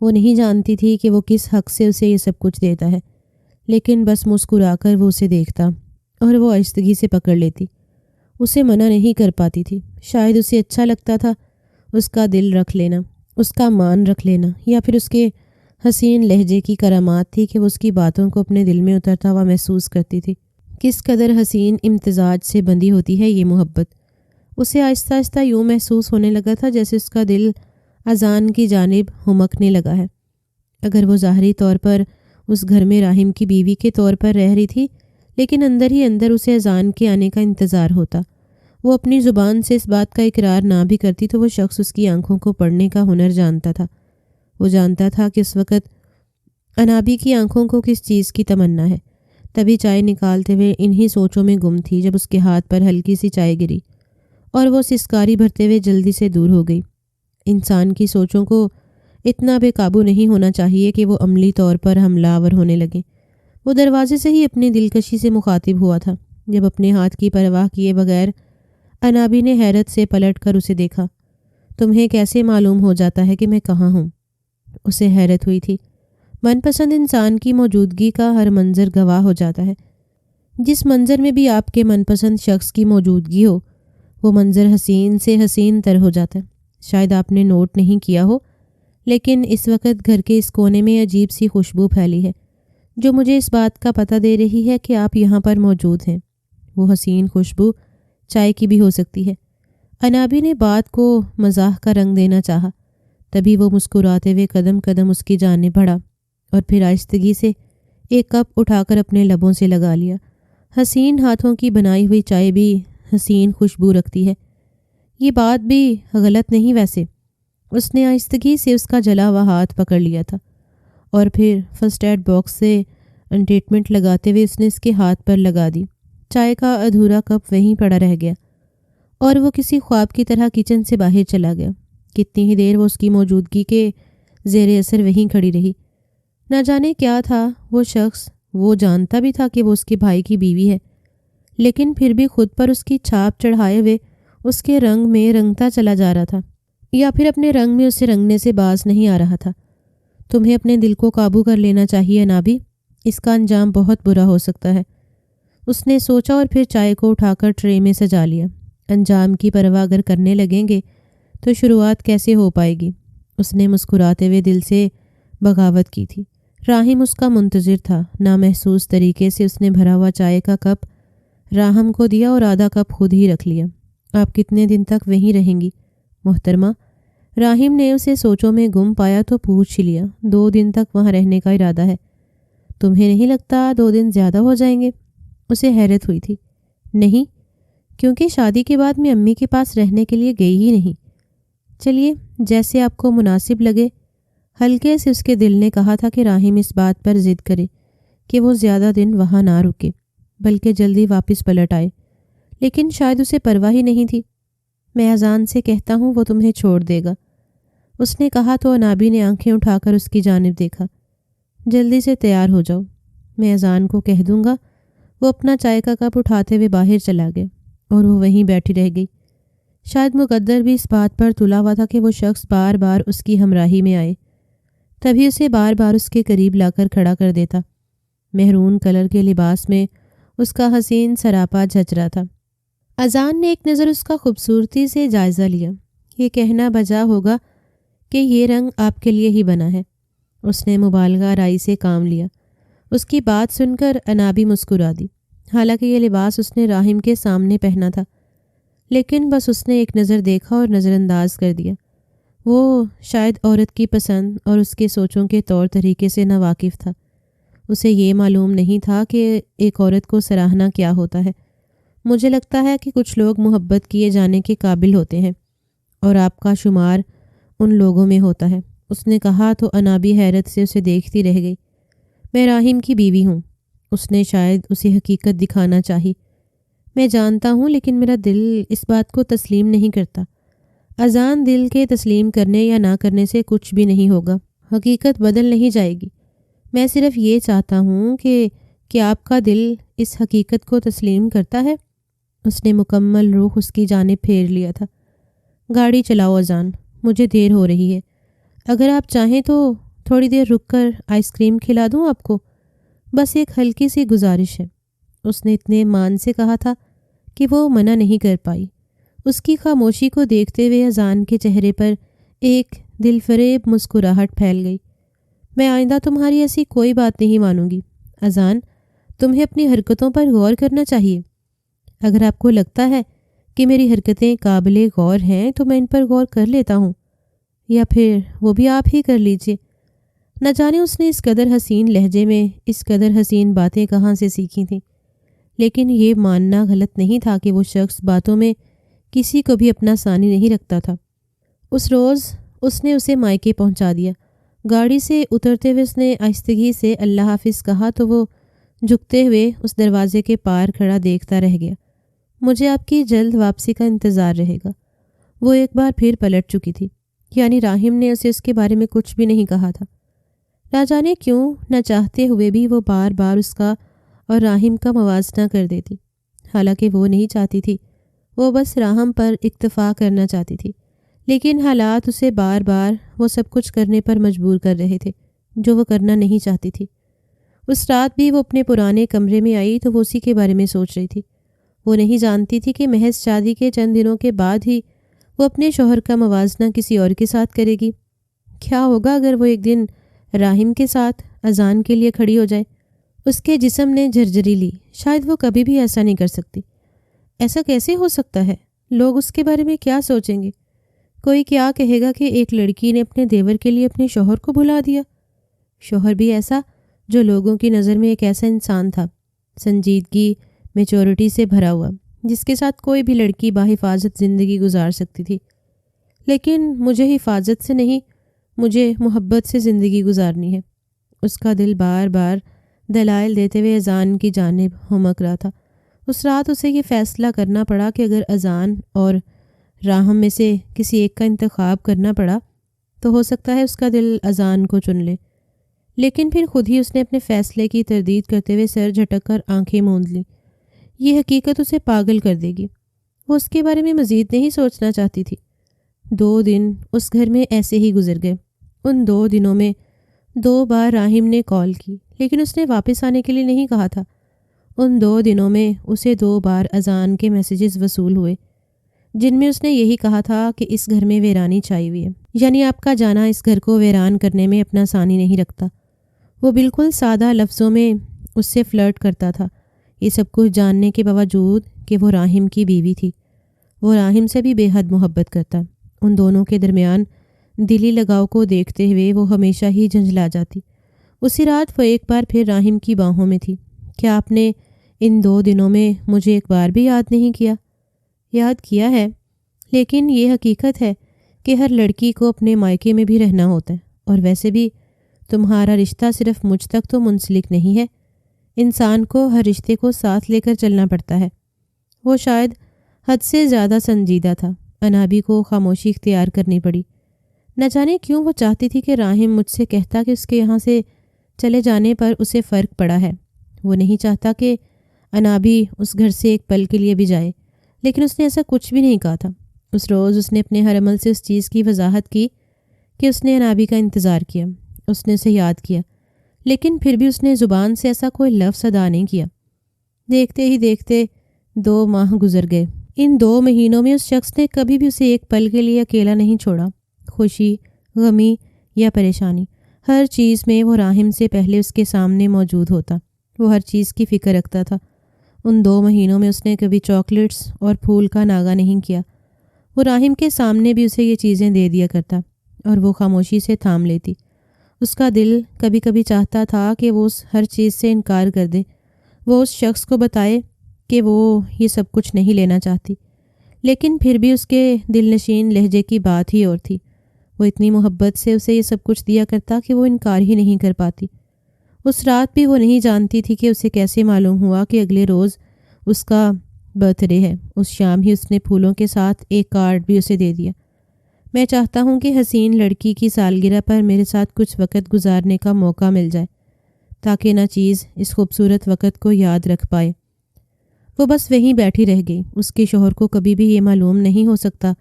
وہ نہیں جانتی تھی کہ وہ کس حق سے اسے یہ سب کچھ دیتا ہے، لیکن بس مسکرا کر وہ اسے دیکھتا اور وہ آہستگی سے پکڑ لیتی۔ اسے منع نہیں کر پاتی تھی۔ شاید اسے اچھا لگتا تھا اس کا دل رکھ لینا، اس کا مان رکھ لینا، یا پھر اس کے حسین لہجے کی کرامات تھی کہ وہ اس کی باتوں کو اپنے دل میں اترتا ہوا محسوس کرتی تھی۔ کس قدر حسین امتزاج سے بندھی ہوتی ہے یہ محبت۔ اسے آہستہ آہستہ یوں محسوس ہونے لگا تھا جیسے اس کا دل اذان کی جانب ہمکنے لگا ہے۔ اگر وہ ظاہری طور پر اس گھر میں راحم کی بیوی کے طور پر رہ رہی تھی، لیکن اندر ہی اندر اسے اذان کے آنے کا انتظار ہوتا۔ وہ اپنی زبان سے اس بات کا اقرار نہ بھی کرتی تو وہ شخص اس کی آنکھوں کو پڑھنے کا ہنر جانتا تھا۔ وہ جانتا تھا کہ اس وقت انابی کی آنکھوں کو کس چیز کی تمنا ہے۔ تبھی چائے نکالتے ہوئے انہی سوچوں میں گم تھی جب اس کے ہاتھ پر ہلکی سی چائے گری اور وہ سسکاری بھرتے ہوئے جلدی سے دور ہو گئی۔ انسان کی سوچوں کو اتنا بے قابو نہیں ہونا چاہیے کہ وہ عملی طور پر حملہ آور ہونے لگیں۔ وہ دروازے سے ہی اپنی دلکشی سے مخاطب ہوا تھا جب اپنے ہاتھ کی پرواہ کیے بغیر انابی نے حیرت سے پلٹ کر اسے دیکھا۔ تمہیں کیسے معلوم ہو جاتا ہے کہ میں کہاں ہوں؟ اسے حیرت ہوئی تھی۔ من پسند انسان کی موجودگی کا ہر منظر گواہ ہو جاتا ہے۔ جس منظر میں بھی آپ کے من پسند شخص کی موجودگی ہو وہ منظر حسین سے حسین تر ہو جاتا ہے۔ شاید آپ نے نوٹ نہیں کیا ہو، لیکن اس وقت گھر کے اس کونے میں عجیب سی خوشبو پھیلی ہے جو مجھے اس بات کا پتہ دے رہی ہے کہ آپ یہاں پر موجود ہیں۔ وہ حسین خوشبو چائے کی بھی ہو سکتی ہے۔ انابی نے بات کو مزاح کا رنگ دینا چاہا، تبھی وہ مسکراتے ہوئے قدم قدم اس کی جانب بڑھا اور پھر آہستگی سے ایک کپ اٹھا کر اپنے لبوں سے لگا لیا۔ حسین ہاتھوں کی بنائی ہوئی چائے بھی حسین خوشبو رکھتی ہے، یہ بات بھی غلط نہیں ویسے۔ اس نے آہستگی سے اس کا جلا ہوا ہاتھ پکڑ لیا تھا اور پھر فرسٹ ایڈ باکس سے ٹریٹمنٹ لگاتے ہوئے اس نے اس کے ہاتھ پر لگا دی۔ چائے کا ادھورا کپ وہیں پڑا رہ گیا اور وہ کسی خواب کی طرح کچن سے باہر چلا گیا۔ کتنی ہی دیر وہ اس کی موجودگی کے زیر اثر وہیں کھڑی رہی۔ نہ جانے کیا تھا وہ شخص، وہ جانتا بھی تھا کہ وہ اس کے بھائی کی بیوی ہے، لیکن پھر بھی خود پر اس کی چھاپ چڑھائے ہوئے اس کے رنگ میں رنگتا چلا جا رہا تھا، یا پھر اپنے رنگ میں اسے رنگنے سے باز نہیں آ رہا تھا۔ تمہیں اپنے دل کو قابو کر لینا چاہیے انابی، اس کا انجام بہت برا ہو سکتا ہے، اس نے سوچا اور پھر چائے کو اٹھا کر ٹرے میں سجا لیا۔ انجام کی پرواہ اگر کرنے لگیں گے تو شروعات کیسے ہو پائے گی؟ اس نے مسکراتے ہوئے دل سے بغاوت کی تھی۔ راحم اس کا منتظر تھا۔ نامحسوس طریقے سے اس نے بھرا ہوا چائے کا کپ راحم کو دیا اور آدھا کپ خود ہی رکھ لیا۔ آپ کتنے دن تک وہیں رہیں گی محترمہ؟ راحم نے اسے سوچوں میں گم پایا تو پوچھ ہی لیا۔ 2 دن تک وہاں رہنے کا ارادہ ہے۔ تمہیں نہیں لگتا 2 دن زیادہ ہو جائیں گے؟ اسے حیرت ہوئی تھی۔ نہیں، کیونکہ شادی کے بعد میں امی کے پاس رہنے کے لیے گئی ہی نہیں۔ چلیے جیسے آپ کو مناسب لگے۔ ہلکے سے اس کے دل نے کہا تھا کہ راحم اس بات پر ضد کرے کہ وہ زیادہ دن وہاں نہ رکے بلکہ جلدی واپس پلٹ آئے، لیکن شاید اسے پرواہ ہی نہیں تھی۔ میں اذان سے کہتا ہوں وہ تمہیں چھوڑ دے گا، اس نے کہا تو انابی نے آنکھیں اٹھا کر اس کی جانب دیکھا۔ جلدی سے تیار ہو جاؤ، میں اذان کو کہہ دوں گا۔ وہ اپنا چائے کا کپ اٹھاتے ہوئے باہر چلا گیا اور وہ وہیں بیٹھی رہ گئی۔ شاید مقدر بھی اس بات پر تلا ہوا تھا کہ وہ شخص بار بار اس کی ہمراہی میں آئے، تبھی اسے بار بار اس کے قریب لا کر کھڑا کر دیتا۔ مہرون کلر کے لباس میں اس کا حسین سراپا جھچ رہا تھا۔ اذان نے ایک نظر اس کا خوبصورتی سے جائزہ لیا۔ یہ کہنا بجا ہوگا کہ یہ رنگ آپ کے لیے ہی بنا ہے۔ اس نے مبالغہ آرائی سے کام لیا۔ اس کی بات سن کر انابی مسکرا دی۔ حالانکہ یہ لباس اس نے راحم کے سامنے پہنا تھا، لیکن بس اس نے ایک نظر دیکھا اور نظر انداز کر دیا۔ وہ شاید عورت کی پسند اور اس کے سوچوں کے طور طریقے سے ناواقف تھا۔ اسے یہ معلوم نہیں تھا کہ ایک عورت کو سراہنا کیا ہوتا ہے۔ مجھے لگتا ہے کہ کچھ لوگ محبت کیے جانے کے قابل ہوتے ہیں اور آپ کا شمار ان لوگوں میں ہوتا ہے، اس نے کہا تو انابی حیرت سے اسے دیکھتی رہ گئی۔ میں راحم کی بیوی ہوں۔ اس نے شاید اسے حقیقت دکھانا چاہی۔ میں جانتا ہوں، لیکن میرا دل اس بات کو تسلیم نہیں کرتا۔ اذان دل کے تسلیم کرنے یا نہ کرنے سے کچھ بھی نہیں ہوگا۔ حقیقت بدل نہیں جائے گی۔ میں صرف یہ چاہتا ہوں کہ کیا آپ کا دل اس حقیقت کو تسلیم کرتا ہے؟ اس نے مکمل رخ اس کی جانب پھیر لیا تھا۔ گاڑی چلاؤ اذان، مجھے دیر ہو رہی ہے۔ اگر آپ چاہیں تو تھوڑی دیر رک کر آئس کریم کھلا دوں آپ کو؟ بس ایک ہلکی سی گزارش ہے۔ اس نے اتنے مان سے کہا تھا کہ وہ منع نہیں کر پائی۔ اس کی خاموشی کو دیکھتے ہوئے اذان کے چہرے پر ایک دل فریب مسکراہٹ پھیل گئی۔ میں آئندہ تمہاری ایسی کوئی بات نہیں مانوں گی اذان۔ تمہیں اپنی حرکتوں پر غور کرنا چاہیے۔ اگر آپ کو لگتا ہے کہ میری حرکتیں قابل غور ہیں تو میں ان پر غور کر لیتا ہوں، یا پھر وہ بھی آپ ہی کر لیجیے۔ نہ جانے اس نے اس قدر حسین لہجے میں اس قدر حسین باتیں کہاں سے سیکھی تھیں، لیکن یہ ماننا غلط نہیں تھا کہ وہ شخص باتوں میں کسی کو بھی اپنا ثانی نہیں رکھتا تھا۔ اس روز اس نے اسے مائکے پہنچا دیا۔ گاڑی سے اترتے ہوئے اس نے آہستگی سے اللہ حافظ کہا تو وہ جھکتے ہوئے اس دروازے کے پار کھڑا دیکھتا رہ گیا۔ مجھے آپ کی جلد واپسی کا انتظار رہے گا۔ وہ ایک بار پھر پلٹ چکی تھی، یعنی راحم نے اسے اس کے بارے میں کچھ بھی نہیں کہا تھا۔ نہ جانے کیوں نہ چاہتے ہوئے بھی وہ بار بار اس کا اور راحم کا موازنہ کر دیتی، حالانکہ وہ نہیں چاہتی تھی۔ وہ بس راحم پر اکتفا کرنا چاہتی تھی، لیکن حالات اسے بار بار وہ سب کچھ کرنے پر مجبور کر رہے تھے جو وہ کرنا نہیں چاہتی تھی۔ اس رات بھی وہ اپنے پرانے کمرے میں آئی تو وہ اسی کے بارے میں سوچ رہی تھی۔ وہ نہیں جانتی تھی کہ محض شادی کے چند دنوں کے بعد ہی وہ اپنے شوہر کا موازنہ کسی اور کے ساتھ کرے گی۔ کیا ہوگا اگر وہ ایک دن راحم کے ساتھ اذان کے لیے کھڑی ہو جائے؟ اس کے جسم نے جھرجھری لی۔ شاید وہ کبھی بھی ایسا نہیں کر سکتی۔ ایسا کیسے ہو سکتا ہے؟ لوگ اس کے بارے میں کیا سوچیں گے؟ کوئی کیا کہے گا کہ ایک لڑکی نے اپنے دیور کے لیے اپنے شوہر کو بھلا دیا؟ شوہر بھی ایسا، جو لوگوں کی نظر میں ایک ایسا انسان تھا، سنجیدگی، میچورٹی سے بھرا ہوا، جس کے ساتھ کوئی بھی لڑکی باحفاظت زندگی گزار سکتی تھی۔ لیکن مجھے حفاظت سے نہیں، مجھے محبت سے زندگی گزارنی ہے۔ اس کا دل بار بار دلائل دیتے ہوئے اذان کی جانب ہمک رہا تھا۔ اس رات اسے یہ فیصلہ کرنا پڑا کہ اگر اذان اور راحم میں سے کسی ایک کا انتخاب کرنا پڑا تو ہو سکتا ہے اس کا دل اذان کو چن لے۔ لیکن پھر خود ہی اس نے اپنے فیصلے کی تردید کرتے ہوئے سر جھٹک کر آنکھیں موند لیں۔ یہ حقیقت اسے پاگل کر دے گی۔ وہ اس کے بارے میں مزید نہیں سوچنا چاہتی تھی۔ 2 دن اس گھر میں ایسے ہی گزر گئے۔ ان 2 دنوں میں 2 بار راحم نے کال کی، لیکن اس نے واپس آنے کے لیے نہیں کہا تھا۔ ان 2 دنوں میں اسے 2 بار اذان کے میسیجز وصول ہوئے، جن میں اس نے یہی کہا تھا کہ اس گھر میں ویرانی چھائی ہوئی ہے، یعنی آپ کا جانا اس گھر کو ویران کرنے میں اپنا ثانی نہیں رکھتا۔ وہ بالکل سادہ لفظوں میں اس سے فلرٹ کرتا تھا، یہ سب کچھ جاننے کے باوجود کہ وہ راحم کی بیوی تھی۔ وہ راحم سے بھی بے حد محبت کرتا۔ ان دونوں کے درمیان دلی لگاؤ کو دیکھتے ہوئے وہ ہمیشہ ہی جھنجھلا جاتی۔ اسی رات وہ ایک بار پھر راحم کی باہوں میں تھی۔ کیا آپ نے ان 2 دنوں میں مجھے ایک بار بھی یاد نہیں کیا؟ یاد کیا ہے، لیکن یہ حقیقت ہے کہ ہر لڑکی کو اپنے مائکے میں بھی رہنا ہوتا ہے، اور ویسے بھی تمہارا رشتہ صرف مجھ تک تو منسلک نہیں ہے۔ انسان کو ہر رشتے کو ساتھ لے کر چلنا پڑتا ہے۔ وہ شاید حد سے زیادہ سنجیدہ تھا۔ انابی کو خاموشی اختیار کرنی پڑی۔ نہ جانے کیوں وہ چاہتی تھی کہ راحم مجھ سے کہتا کہ اس کے یہاں سے چلے جانے پر اسے فرق پڑا ہے۔ وہ نہیں چاہتا کہ انابی اس گھر سے ایک پل کے لیے بھی جائے، لیکن اس نے ایسا کچھ بھی نہیں کہا تھا۔ اس روز اس نے اپنے ہر عمل سے اس چیز کی وضاحت کی کہ اس نے انابی کا انتظار کیا، اس نے اسے یاد کیا، لیکن پھر بھی اس نے زبان سے ایسا کوئی لفظ ادا نہیں کیا۔ دیکھتے ہی دیکھتے 2 ماہ گزر گئے۔ ان 2 مہینوں میں اس شخص نے کبھی بھی اسے ایک پل کے لیے اکیلا نہیں چھوڑا۔ خوشی، غمی یا پریشانی، ہر چیز میں وہ راحم سے پہلے اس کے سامنے موجود ہوتا۔ وہ ہر چیز کی فکر رکھتا تھا۔ ان 2 مہینوں میں اس نے کبھی چاکلیٹس اور پھول کا ناغہ نہیں کیا۔ وہ راحم کے سامنے بھی اسے یہ چیزیں دے دیا کرتا اور وہ خاموشی سے تھام لیتی۔ اس کا دل کبھی کبھی چاہتا تھا کہ وہ اس ہر چیز سے انکار کر دے، وہ اس شخص کو بتائے کہ وہ یہ سب کچھ نہیں لینا چاہتی، لیکن پھر بھی اس کے دل نشین لہجے کی بات ہی اور تھی۔ وہ اتنی محبت سے اسے یہ سب کچھ دیا کرتا کہ وہ انکار ہی نہیں کر پاتی۔ اس رات بھی وہ نہیں جانتی تھی کہ اسے کیسے معلوم ہوا کہ اگلے روز اس کا برتھ ڈے ہے۔ اس شام ہی اس نے پھولوں کے ساتھ ایک کارڈ بھی اسے دے دیا۔ میں چاہتا ہوں کہ حسین لڑکی کی سالگرہ پر میرے ساتھ کچھ وقت گزارنے کا موقع مل جائے تاکہ نہ چیز اس خوبصورت وقت کو یاد رکھ پائے۔ وہ بس وہیں بیٹھی رہ گئی۔ اس کے شوہر کو کبھی بھی یہ معلوم نہیں ہو سکتا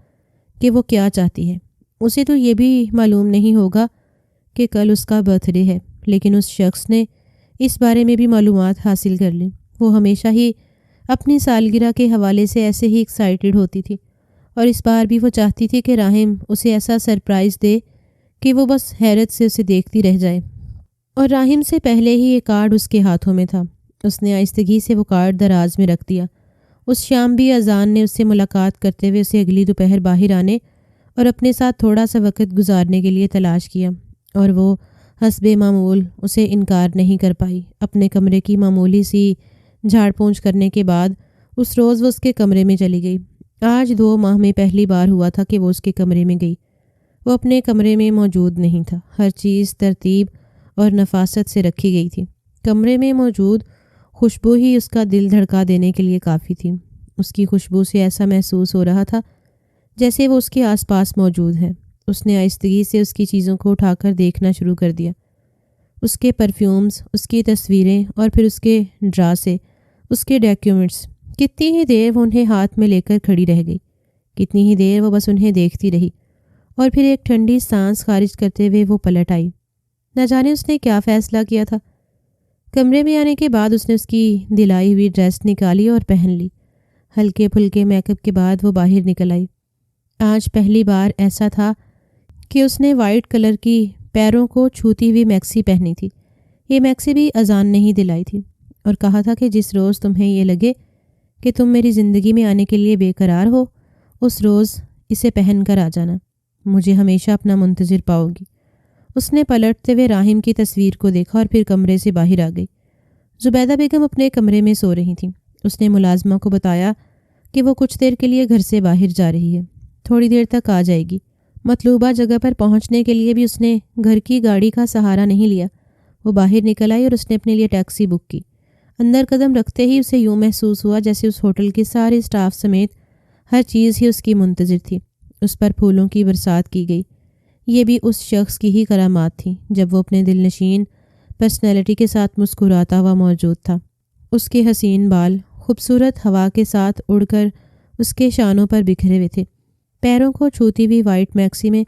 کہ وہ کیا چاہتی ہے۔ اسے تو یہ بھی معلوم نہیں ہوگا کہ کل اس کا برتھ ڈے ہے، لیکن اس شخص نے اس بارے میں بھی معلومات حاصل کر لی۔ وہ ہمیشہ ہی اپنی سالگرہ کے حوالے سے ایسے ہی ایکسائٹیڈ ہوتی تھی، اور اس بار بھی وہ چاہتی تھی کہ راہم اسے ایسا سرپرائز دے کہ وہ بس حیرت سے اسے دیکھتی رہ جائے۔ اور راہم سے پہلے ہی یہ کارڈ اس کے ہاتھوں میں تھا۔ اس نے آہستگی سے وہ کارڈ دراز میں رکھ دیا۔ اس شام بھی اذان نے اس سے ملاقات کرتے ہوئے اسے اگلی دوپہر باہر آنے اور اپنے ساتھ تھوڑا سا وقت گزارنے کے لیے تلاش کیا، اور وہ حسب معمول اسے انکار نہیں کر پائی۔ اپنے کمرے کی معمولی سی جھاڑ پونچھ کرنے کے بعد اس روز وہ اس کے کمرے میں چلی گئی۔ آج 2 ماہ میں پہلی بار ہوا تھا کہ وہ اس کے کمرے میں گئی۔ وہ اپنے کمرے میں موجود نہیں تھا۔ ہر چیز ترتیب اور نفاست سے رکھی گئی تھی۔ کمرے میں موجود خوشبو ہی اس کا دل دھڑکا دینے کے لیے کافی تھی۔ اس کی خوشبو سے ایسا محسوس ہو رہا تھا جیسے وہ اس کے آس پاس موجود ہے۔ اس نے آہستگی سے اس کی چیزوں کو اٹھا کر دیکھنا شروع کر دیا۔ اس کے پرفیومز، اس کی تصویریں، اور پھر اس کے ڈراسے، اس کے ڈاکیومنٹس۔ کتنی ہی دیر وہ انہیں ہاتھ میں لے کر کھڑی رہ گئی۔ کتنی ہی دیر وہ بس انہیں دیکھتی رہی، اور پھر ایک ٹھنڈی سانس خارج کرتے ہوئے وہ پلٹ آئی۔ نہ جانے اس نے کیا فیصلہ کیا تھا۔ کمرے میں آنے کے بعد اس نے اس کی دلائی ہوئی ڈریس نکالی اور پہن لی۔ ہلکے پھلکے میک اپ کے بعد وہ باہر نکل آئی۔ آج پہلی بار ایسا تھا کہ اس نے وائٹ کلر کی پیروں کو چھوتی ہوئی میکسی پہنی تھی۔ یہ میکسی بھی اذان نے ہی دلائی تھی، اور کہا تھا کہ جس روز تمہیں یہ لگے کہ تم میری زندگی میں آنے کے لیے بے قرار ہو، اس روز اسے پہن کر آ جانا، مجھے ہمیشہ اپنا منتظر پاؤ گی۔ اس نے پلٹتے ہوئے راہم کی تصویر کو دیکھا اور پھر کمرے سے باہر آ گئی۔ زبیدہ بیگم اپنے کمرے میں سو رہی تھیں۔ اس نے ملازمہ کو بتایا کہ وہ کچھ دیر کے لیے گھر سے باہر جا رہی ہے، تھوڑی دیر تک آ جائے گی۔ مطلوبہ جگہ پر پہنچنے کے لیے بھی اس نے گھر کی گاڑی کا سہارا نہیں لیا۔ وہ باہر نکل آئی اور اس نے اپنے لیے ٹیکسی بک کی۔ اندر قدم رکھتے ہی اسے یوں محسوس ہوا جیسے اس ہوٹل کے سارے اسٹاف سمیت ہر چیز ہی اس کی منتظر تھی۔ اس پر پھولوں کی برسات کی گئی۔ یہ بھی اس شخص کی ہی کرامات تھی جب وہ اپنے دل نشین پرسنالٹی کے ساتھ مسکراتا ہوا موجود تھا۔ اس کے حسین بال خوبصورت ہوا کے ساتھ اڑ کر اس کے شانوں پر بکھرے ہوئے تھے۔ پیروں کو چھوتی ہوئی وائٹ میکسی میں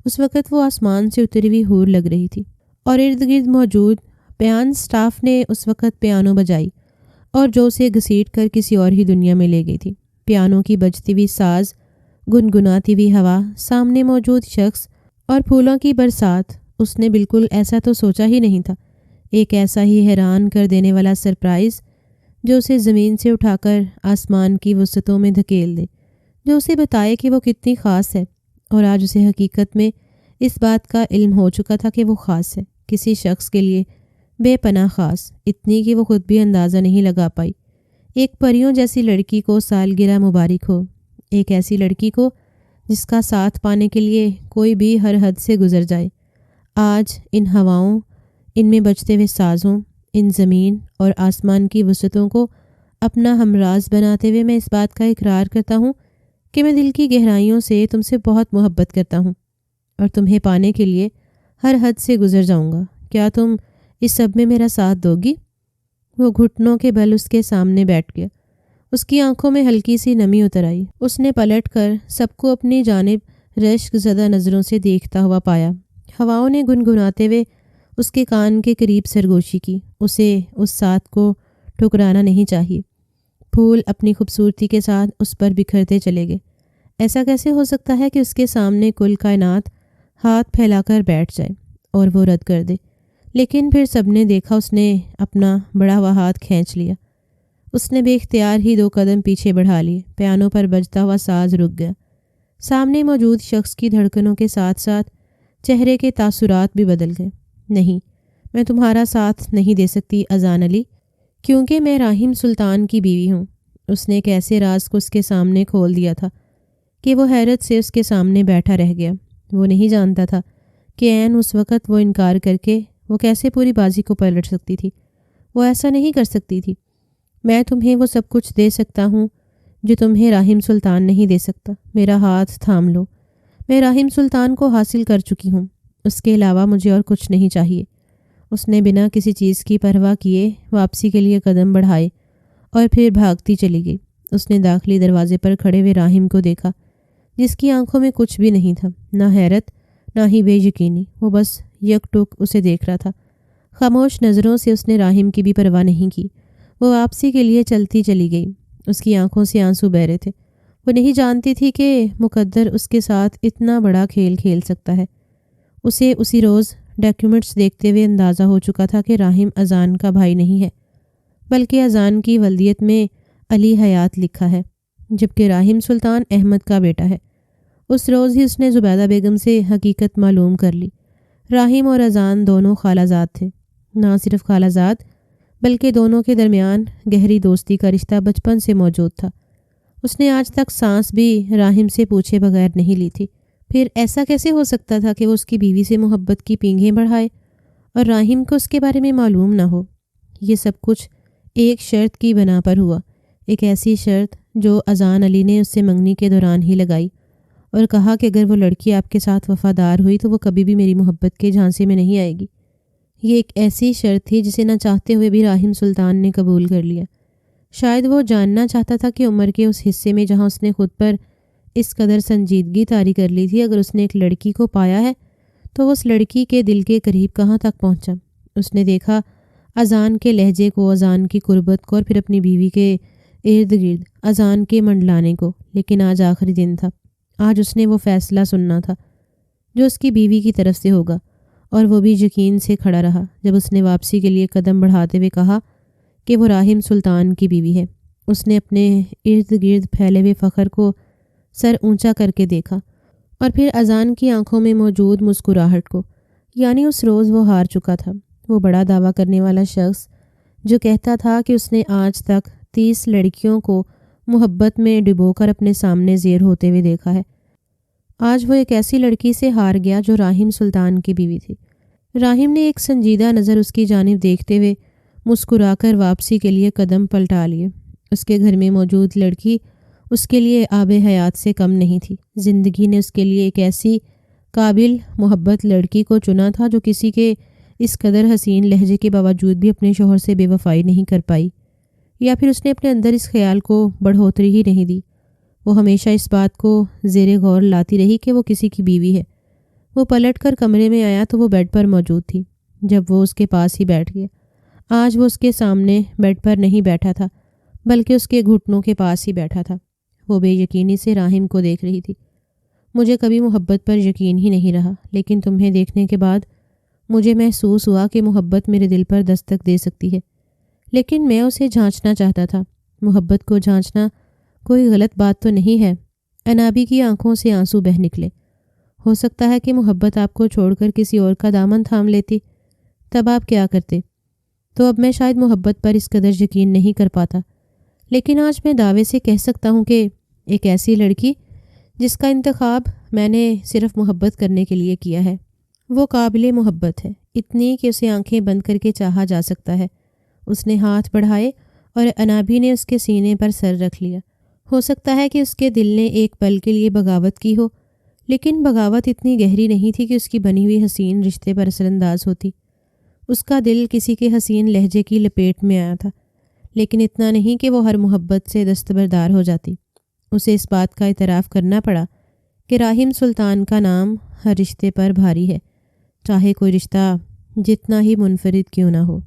اس وقت وہ آسمان سے اتری ہوئی حور لگ رہی تھی، اور ارد گرد موجود پیان سٹاف نے اس وقت پیانو بجائی اور جو اسے گھسیٹ کر کسی اور ہی دنیا میں لے گئی تھی۔ پیانو کی بجتی ہوئی ساز، گنگناتی ہوئی ہوا، سامنے موجود شخص اور پھولوں کی برسات۔ اس نے بالکل ایسا تو سوچا ہی نہیں تھا۔ ایک ایسا ہی حیران کر دینے والا سرپرائز جو اسے زمین سے اٹھا کر آسمان کی وسعتوں میں دھکیل دے، جو اسے بتائے کہ وہ کتنی خاص ہے۔ اور آج اسے حقیقت میں اس بات کا علم ہو چکا تھا کہ وہ خاص ہے، کسی شخص کے لیے بے پناہ خاص، اتنی کہ وہ خود بھی اندازہ نہیں لگا پائی۔ ایک پریوں جیسی لڑکی کو سالگرہ مبارک ہو، ایک ایسی لڑکی کو جس کا ساتھ پانے کے لیے کوئی بھی ہر حد سے گزر جائے۔ آج ان ہواؤں، ان میں بجتے ہوئے سازوں، ان زمین اور آسمان کی وسعتوں کو اپنا ہمراز بناتے ہوئے میں اس بات کا اقرار کرتا ہوں کہ میں دل کی گہرائیوں سے تم سے بہت محبت کرتا ہوں، اور تمہیں پانے کے لیے ہر حد سے گزر جاؤں گا۔ کیا تم اس سب میں میرا ساتھ دو گی؟ وہ گھٹنوں کے بل اس کے سامنے بیٹھ گیا۔ اس کی آنکھوں میں ہلکی سی نمی اتر آئی۔ اس نے پلٹ کر سب کو اپنی جانب رشک زدہ نظروں سے دیکھتا ہوا پایا۔ ہواؤں نے گنگناتے ہوئے اس کے کان کے قریب سرگوشی کی۔ اسے اس ساتھ کو ٹھکرانا نہیں چاہیے۔ پھول اپنی خوبصورتی کے ساتھ اس پر بکھرتے چلے گئے۔ ایسا کیسے ہو سکتا ہے کہ اس کے سامنے کل کائنات ہاتھ پھیلا کر بیٹھ جائے اور وہ رد کر دے؟ لیکن پھر سب نے دیکھا اس نے اپنا بڑا ہوا ہاتھ کھینچ لیا۔ اس نے بے اختیار ہی 2 قدم پیچھے بڑھا لیے۔ پیانو پر بجتا ہوا ساز رک گیا۔ سامنے موجود شخص کی دھڑکنوں کے ساتھ ساتھ چہرے کے تاثرات بھی بدل گئے۔ نہیں، میں تمہارا ساتھ نہیں دے سکتی اذان علی، کیونکہ میں راہم سلطان کی بیوی ہوں۔ اس نے ایک ایسے راز کو اس کے سامنے کھول دیا تھا کہ وہ حیرت سے اس کے سامنے بیٹھا رہ گیا۔ وہ نہیں جانتا تھا کہ عین اس وقت وہ انکار کر کے وہ کیسے پوری بازی کو پلٹ سکتی تھی۔ وہ ایسا نہیں کر سکتی تھی۔ میں تمہیں وہ سب کچھ دے سکتا ہوں جو تمہیں راہیم سلطان نہیں دے سکتا۔ میرا ہاتھ تھام لو۔ میں راہیم سلطان کو حاصل کر چکی ہوں، اس کے علاوہ مجھے اور کچھ نہیں چاہیے۔ اس نے بنا کسی چیز کی پرواہ کیے واپسی کے لیے قدم بڑھائے اور پھر بھاگتی چلی گئی۔ اس نے داخلی دروازے پر کھڑے ہوئے راہیم کو دیکھا، جس کی آنکھوں میں کچھ بھی نہیں تھا، نہ حیرت نہ ہی بے یقینی۔ وہ بس یک ٹک اسے دیکھ رہا تھا۔ خاموش نظروں سے اس نے راہیم کی بھی پرواہ نہیں کی۔ وہ واپسی کے لیے چلتی چلی گئی۔ اس کی آنکھوں سے آنسو بہ رہے تھے۔ وہ نہیں جانتی تھی کہ مقدر اس کے ساتھ اتنا بڑا کھیل کھیل سکتا ہے۔ اسے اسی روز ڈاکیومنٹس دیکھتے ہوئے اندازہ ہو چکا تھا کہ راہیم اذان کا بھائی نہیں ہے، بلکہ اذان کی ولدیت میں علی حیات لکھا ہے، جبکہ راہیم سلطان احمد کا بیٹا ہے۔ اس روز ہی اس نے زبیدہ بیگم سے حقیقت معلوم کر لی۔ راہیم اور اذان دونوں خالہ زاد تھے۔ نہ صرف خالہ زاد بلکہ دونوں کے درمیان گہری دوستی کا رشتہ بچپن سے موجود تھا۔ اس نے آج تک سانس بھی راہیم سے پوچھے بغیر نہیں لی تھی۔ پھر ایسا کیسے ہو سکتا تھا کہ وہ اس کی بیوی سے محبت کی پینگیں بڑھائے اور راہیم کو اس کے بارے میں معلوم نہ ہو؟ یہ سب کچھ ایک شرط کی بنا پر ہوا، ایک ایسی شرط جو اذان علی نے اس سے منگنی کے دوران ہی لگائی اور کہا کہ اگر وہ لڑکی آپ کے ساتھ وفادار ہوئی تو وہ کبھی بھی میری محبت کے جھانسے میں نہیں آئے گی۔ یہ ایک ایسی شرط تھی جسے نہ چاہتے ہوئے بھی راہیم سلطان نے قبول کر لیا۔ شاید وہ جاننا چاہتا تھا کہ عمر کے اس حصے میں جہاں اس نے خود پر اس قدر سنجیدگی طاری کر لی تھی، اگر اس نے ایک لڑکی کو پایا ہے تو اس لڑکی کے دل کے قریب کہاں تک پہنچا۔ اس نے دیکھا اذان کے لہجے کو، اذان کی قربت کو، اور پھر اپنی بیوی کے ارد گرد اذان کے منڈلانے کو۔ لیکن آج آخری دن تھا۔ آج اس نے وہ فیصلہ سننا تھا جو اس کی بیوی کی طرف سے ہوگا، اور وہ بھی یقین سے کھڑا رہا جب اس نے واپسی کے لیے قدم بڑھاتے ہوئے کہا کہ وہ راہیم سلطان کی بیوی ہے۔ اس نے اپنے ارد گرد پھیلے ہوئے فخر کو سر اونچا کر کے دیکھا اور پھر اذان کی آنکھوں میں موجود مسکراہٹ کو۔ یعنی اس روز وہ ہار چکا تھا۔ وہ بڑا دعویٰ کرنے والا شخص جو کہتا تھا کہ اس نے آج تک 30 لڑکیوں کو محبت میں ڈبو کر اپنے سامنے زیر ہوتے ہوئے دیکھا ہے، آج وہ ایک ایسی لڑکی سے ہار گیا جو راہیم سلطان کی بیوی تھی۔ راہیم نے ایک سنجیدہ نظر اس کی جانب دیکھتے ہوئے مسکرا کر واپسی کے لیے قدم پلٹا لیے۔ اس کے گھر میں موجود لڑکی اس کے لیے آب حیات سے کم نہیں تھی۔ زندگی نے اس کے لیے ایک ایسی قابل محبت لڑکی کو چنا تھا جو کسی کے اس قدر حسین لہجے کے باوجود بھی اپنے شوہر سے بے وفائی نہیں کر پائی، یا پھر اس نے اپنے اندر اس خیال کو بڑھوتری ہی نہیں دی۔ وہ ہمیشہ اس بات کو زیر غور لاتی رہی کہ وہ کسی کی بیوی ہے۔ وہ پلٹ کر کمرے میں آیا تو وہ بیڈ پر موجود تھی۔ جب وہ اس کے پاس ہی بیٹھ گیا، آج وہ اس کے سامنے بیڈ پر نہیں بیٹھا تھا بلکہ اس کے گھٹنوں کے پاس ہی بیٹھا تھا۔ وہ بے یقینی سے راہیم کو دیکھ رہی تھی۔ مجھے کبھی محبت پر یقین ہی نہیں رہا، لیکن تمہیں دیکھنے کے بعد مجھے محسوس ہوا کہ محبت میرے دل پر دستک دے سکتی ہے، لیکن میں اسے جھانچنا چاہتا تھا۔ محبت کو جھانچنا کوئی غلط بات تو نہیں ہے۔ انابی کی آنکھوں سے آنسو بہہ نکلے۔ ہو سکتا ہے کہ محبت آپ کو چھوڑ کر کسی اور کا دامن تھام لیتی، تب آپ کیا کرتے؟ تو اب میں شاید محبت پر اس قدر یقین نہیں کر پاتا، لیکن آج میں دعوے سے کہہ سکتا ہوں کہ ایک ایسی لڑکی جس کا انتخاب میں نے صرف محبت کرنے کے لیے کیا ہے، وہ قابل محبت ہے، اتنی کہ اسے آنکھیں بند کر کے چاہا جا سکتا ہے۔ اس نے ہاتھ بڑھائے اور انابی نے اس کے سینے پر سر رکھ لیا۔ ہو سکتا ہے کہ اس کے دل نے ایک پل کے لیے بغاوت کی ہو، لیکن بغاوت اتنی گہری نہیں تھی کہ اس کی بنی ہوئی حسین رشتے پر اثر انداز ہوتی۔ اس کا دل کسی کے حسین لہجے کی لپیٹ میں آیا تھا، لیکن اتنا نہیں کہ وہ ہر محبت سے دستبردار ہو جاتی۔ اسے اس بات کا اعتراف کرنا پڑا کہ راہیم سلطان کا نام ہر رشتے پر بھاری ہے، چاہے کوئی رشتہ جتنا ہی منفرد کیوں نہ ہو۔